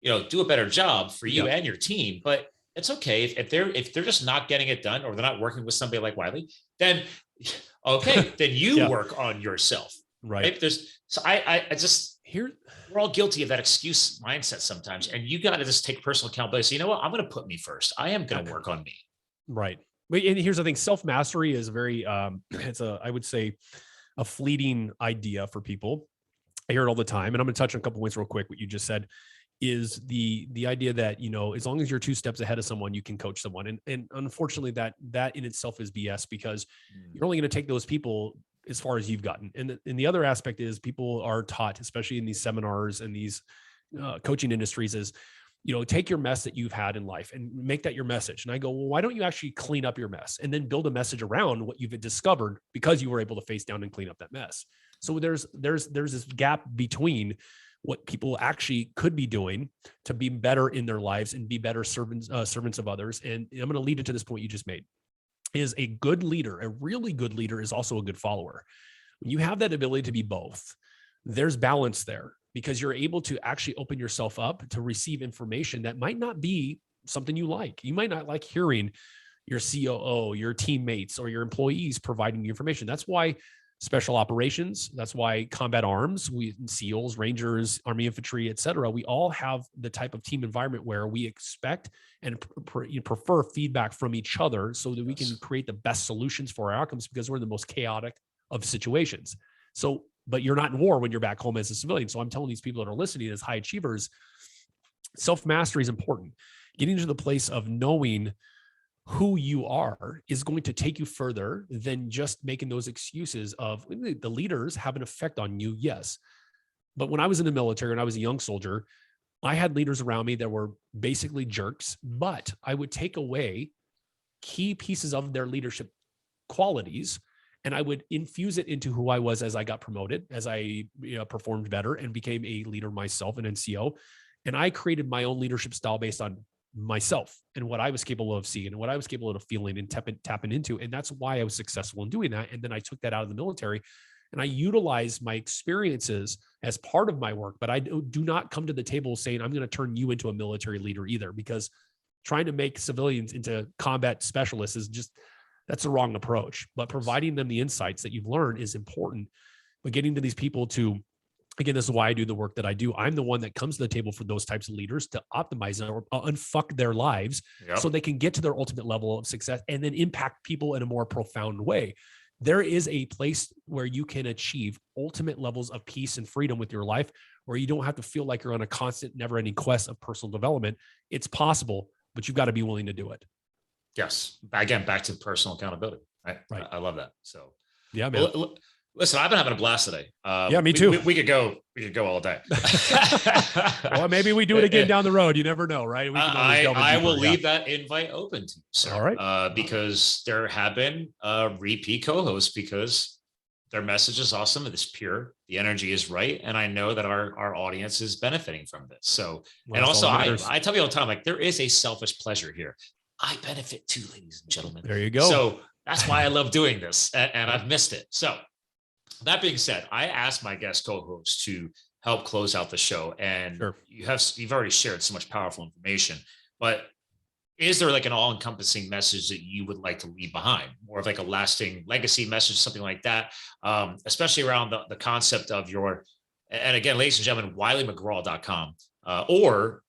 do a better job for you and your team. But it's okay if they're just not getting it done, or they're not working with somebody like Wylie, then okay, then you work on yourself. Right. I just here, we're all guilty of that excuse mindset sometimes. And you got to just take personal accountability. So, you know what? I'm going to put me first. I am going to work on me. Right. And here's the thing, self-mastery is very, I would say a fleeting idea for people. I hear it all the time. And I'm going to touch on a couple points real quick. What you just said is the idea that, as long as you're 2 steps ahead of someone, you can coach someone. And unfortunately that in itself is BS, because you're only going to take those people as far as you've gotten. And the other aspect is people are taught, especially in these seminars and these coaching industries, is, take your mess that you've had in life and make that your message. And I go, well, why don't you actually clean up your mess and then build a message around what you've discovered because you were able to face down and clean up that mess? So there's this gap between what people actually could be doing to be better in their lives and be better servants of others. And I'm going to lead into this point you just made. Is a good leader, a really good leader, is also a good follower. When you have that ability to be both, there's balance there, because you're able to actually open yourself up to receive information that might not be something you like. You might not like hearing your COO, your teammates, or your employees providing you information. That's why special operations, that's why combat arms, SEALs, Rangers, Army Infantry, et cetera, we all have the type of team environment where we expect and prefer feedback from each other so that we can create the best solutions for our outcomes, because we're in the most chaotic of situations. So, but you're not in war when you're back home as a civilian. So I'm telling these people that are listening as high achievers, self-mastery is important. Getting to the place of knowing who you are is going to take you further than just making those excuses of the leaders have an effect on you. Yes. But when I was in the military and I was a young soldier, I had leaders around me that were basically jerks, but I would take away key pieces of their leadership qualities and I would infuse it into who I was as I got promoted, as I performed better and became a leader myself, an NCO. And I created my own leadership style based on myself and what I was capable of seeing and what I was capable of feeling and tapping into. And that's why I was successful in doing that. And then I took that out of the military and I utilized my experiences as part of my work, but I do not come to the table saying, I'm going to turn you into a military leader either, because trying to make civilians into combat specialists is that's the wrong approach. But providing them the insights that you've learned is important. But getting to these people to, again, this is why I do the work that I do. I'm the one that comes to the table for those types of leaders to optimize or unfuck their lives so they can get to their ultimate level of success and then impact people in a more profound way. There is a place where you can achieve ultimate levels of peace and freedom with your life, where you don't have to feel like you're on a constant, never-ending quest of personal development. It's possible, but you've got to be willing to do it. Yes. Again, back to personal accouability. Right. I love that. So yeah, man. Listen, I've been having a blast today. Yeah, me too. We could go all day. Well, maybe we do it again down the road. You never know, right? I will leave that invite open to you, sir. All right. Because there have been repeat co-hosts because their message is awesome. It's pure. The energy is right. And I know that our audience is benefiting from this. So, and also I tell you all the time, like, there is a selfish pleasure here. I benefit too, ladies and gentlemen. There you go. So that's why I love doing this, and I've missed it. So that being said, I asked my guest co-host to help close out the show, and you've already shared so much powerful information, but is there like an all-encompassing message that you would like to leave behind, more of like a lasting legacy message, something like that, especially around the concept of your, and again, ladies and gentlemen, WylieMcGraw.com, or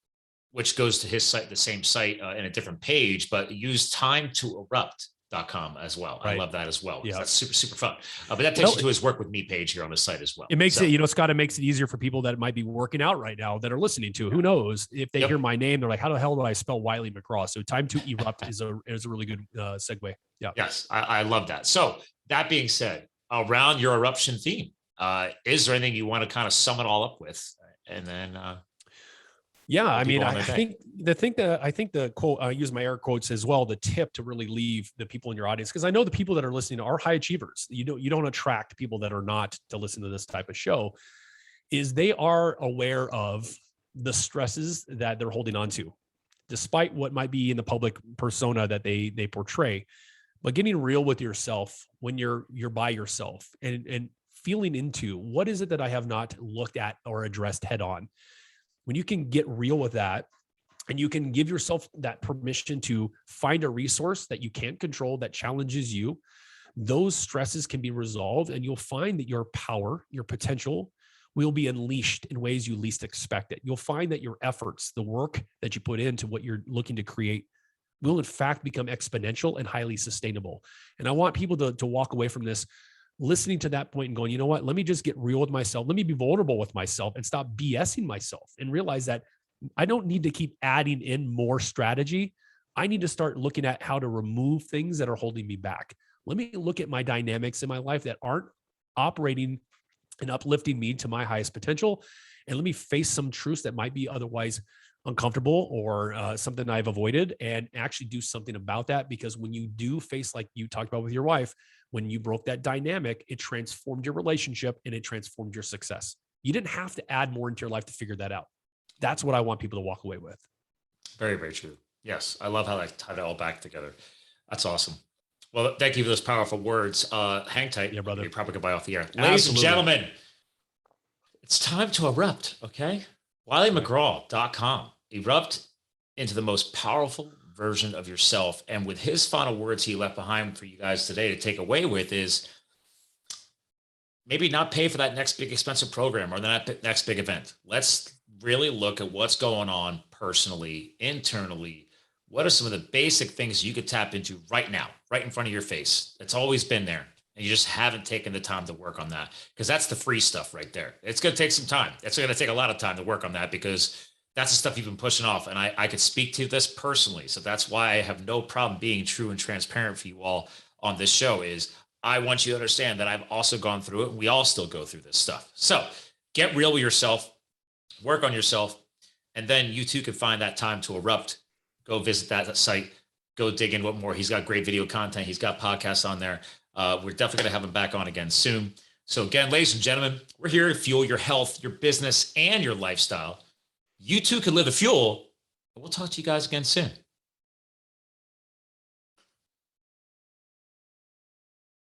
which goes to his site, the same site in a different page, but use time to erupt erupt.com as well. Right. I love that as well. Yeah. That's super, super fun. But that takes you to his work with me page here on the site as well. It makes it, Scott, it makes it easier for people that might be working out right now that are listening to. Who knows if they hear my name, they're like, how the hell do I spell Wylie McGraw? So time to erupt is a really good segue. Yeah. Yes. I love that. So that being said, around your eruption theme, is there anything you want to kind of sum it all up with? And then, yeah, I mean, I think the quote, I use my air quotes as well, the tip to really leave the people in your audience, because I know the people that are listening are high achievers. You don't attract people that are not to listen to this type of show, is they are aware of the stresses that they're holding on to, despite what might be in the public persona that they portray. But getting real with yourself when you're by yourself and feeling into what is it that I have not looked at or addressed head on. When you can get real with that and you can give yourself that permission to find a resource that you can't control that challenges you, those stresses can be resolved and you'll find that your power, your potential will be unleashed in ways you least expect it. You'll find that your efforts, the work that you put into what you're looking to create, will in fact become exponential and highly sustainable. And I want people to walk away from this listening to that point and going, you know what, let me just get real with myself. Let me be vulnerable with myself and stop BSing myself and realize that I don't need to keep adding in more strategy. I need to start looking at how to remove things that are holding me back. Let me look at my dynamics in my life that aren't operating and uplifting me to my highest potential. And let me face some truths that might be otherwise uncomfortable or something I've avoided, and actually do something about that. Because when you do face, like you talked about with your wife, when you broke that dynamic, it transformed your relationship and it transformed your success. You didn't have to add more into your life to figure that out. That's what I want people to walk away with. Very, very true. Yes. I love how I tied it all back together. That's awesome. Well, thank you for those powerful words. Hang tight. Yeah, brother. You're probably goodbye off the air. Ladies and gentlemen, it's time to erupt. Okay. WylieMcGraw.com. Erupt into the most powerful version of yourself. And with his final words he left behind for you guys today to take away with is maybe not pay for that next big expensive program or that next big event. Let's really look at what's going on personally, internally. What are some of the basic things you could tap into right now, right in front of your face? It's always been there. And you just haven't taken the time to work on that, because that's the free stuff right there. It's going to take some time. It's going to take a lot of time to work on that, because that's the stuff you've been pushing off. And I could speak to this personally. So that's why I have no problem being true and transparent for you all on this show. Is I want you to understand that I've also gone through it. And we all still go through this stuff. So get real with yourself, work on yourself, and then you too can find that time to erupt. Go visit that site, go dig in what more. He's got great video content. He's got podcasts on there. We're definitely going to have him back on again soon. So again, ladies and gentlemen, we're here to fuel your health, your business, and your lifestyle. You too can live the fuel. We'll talk to you guys again soon.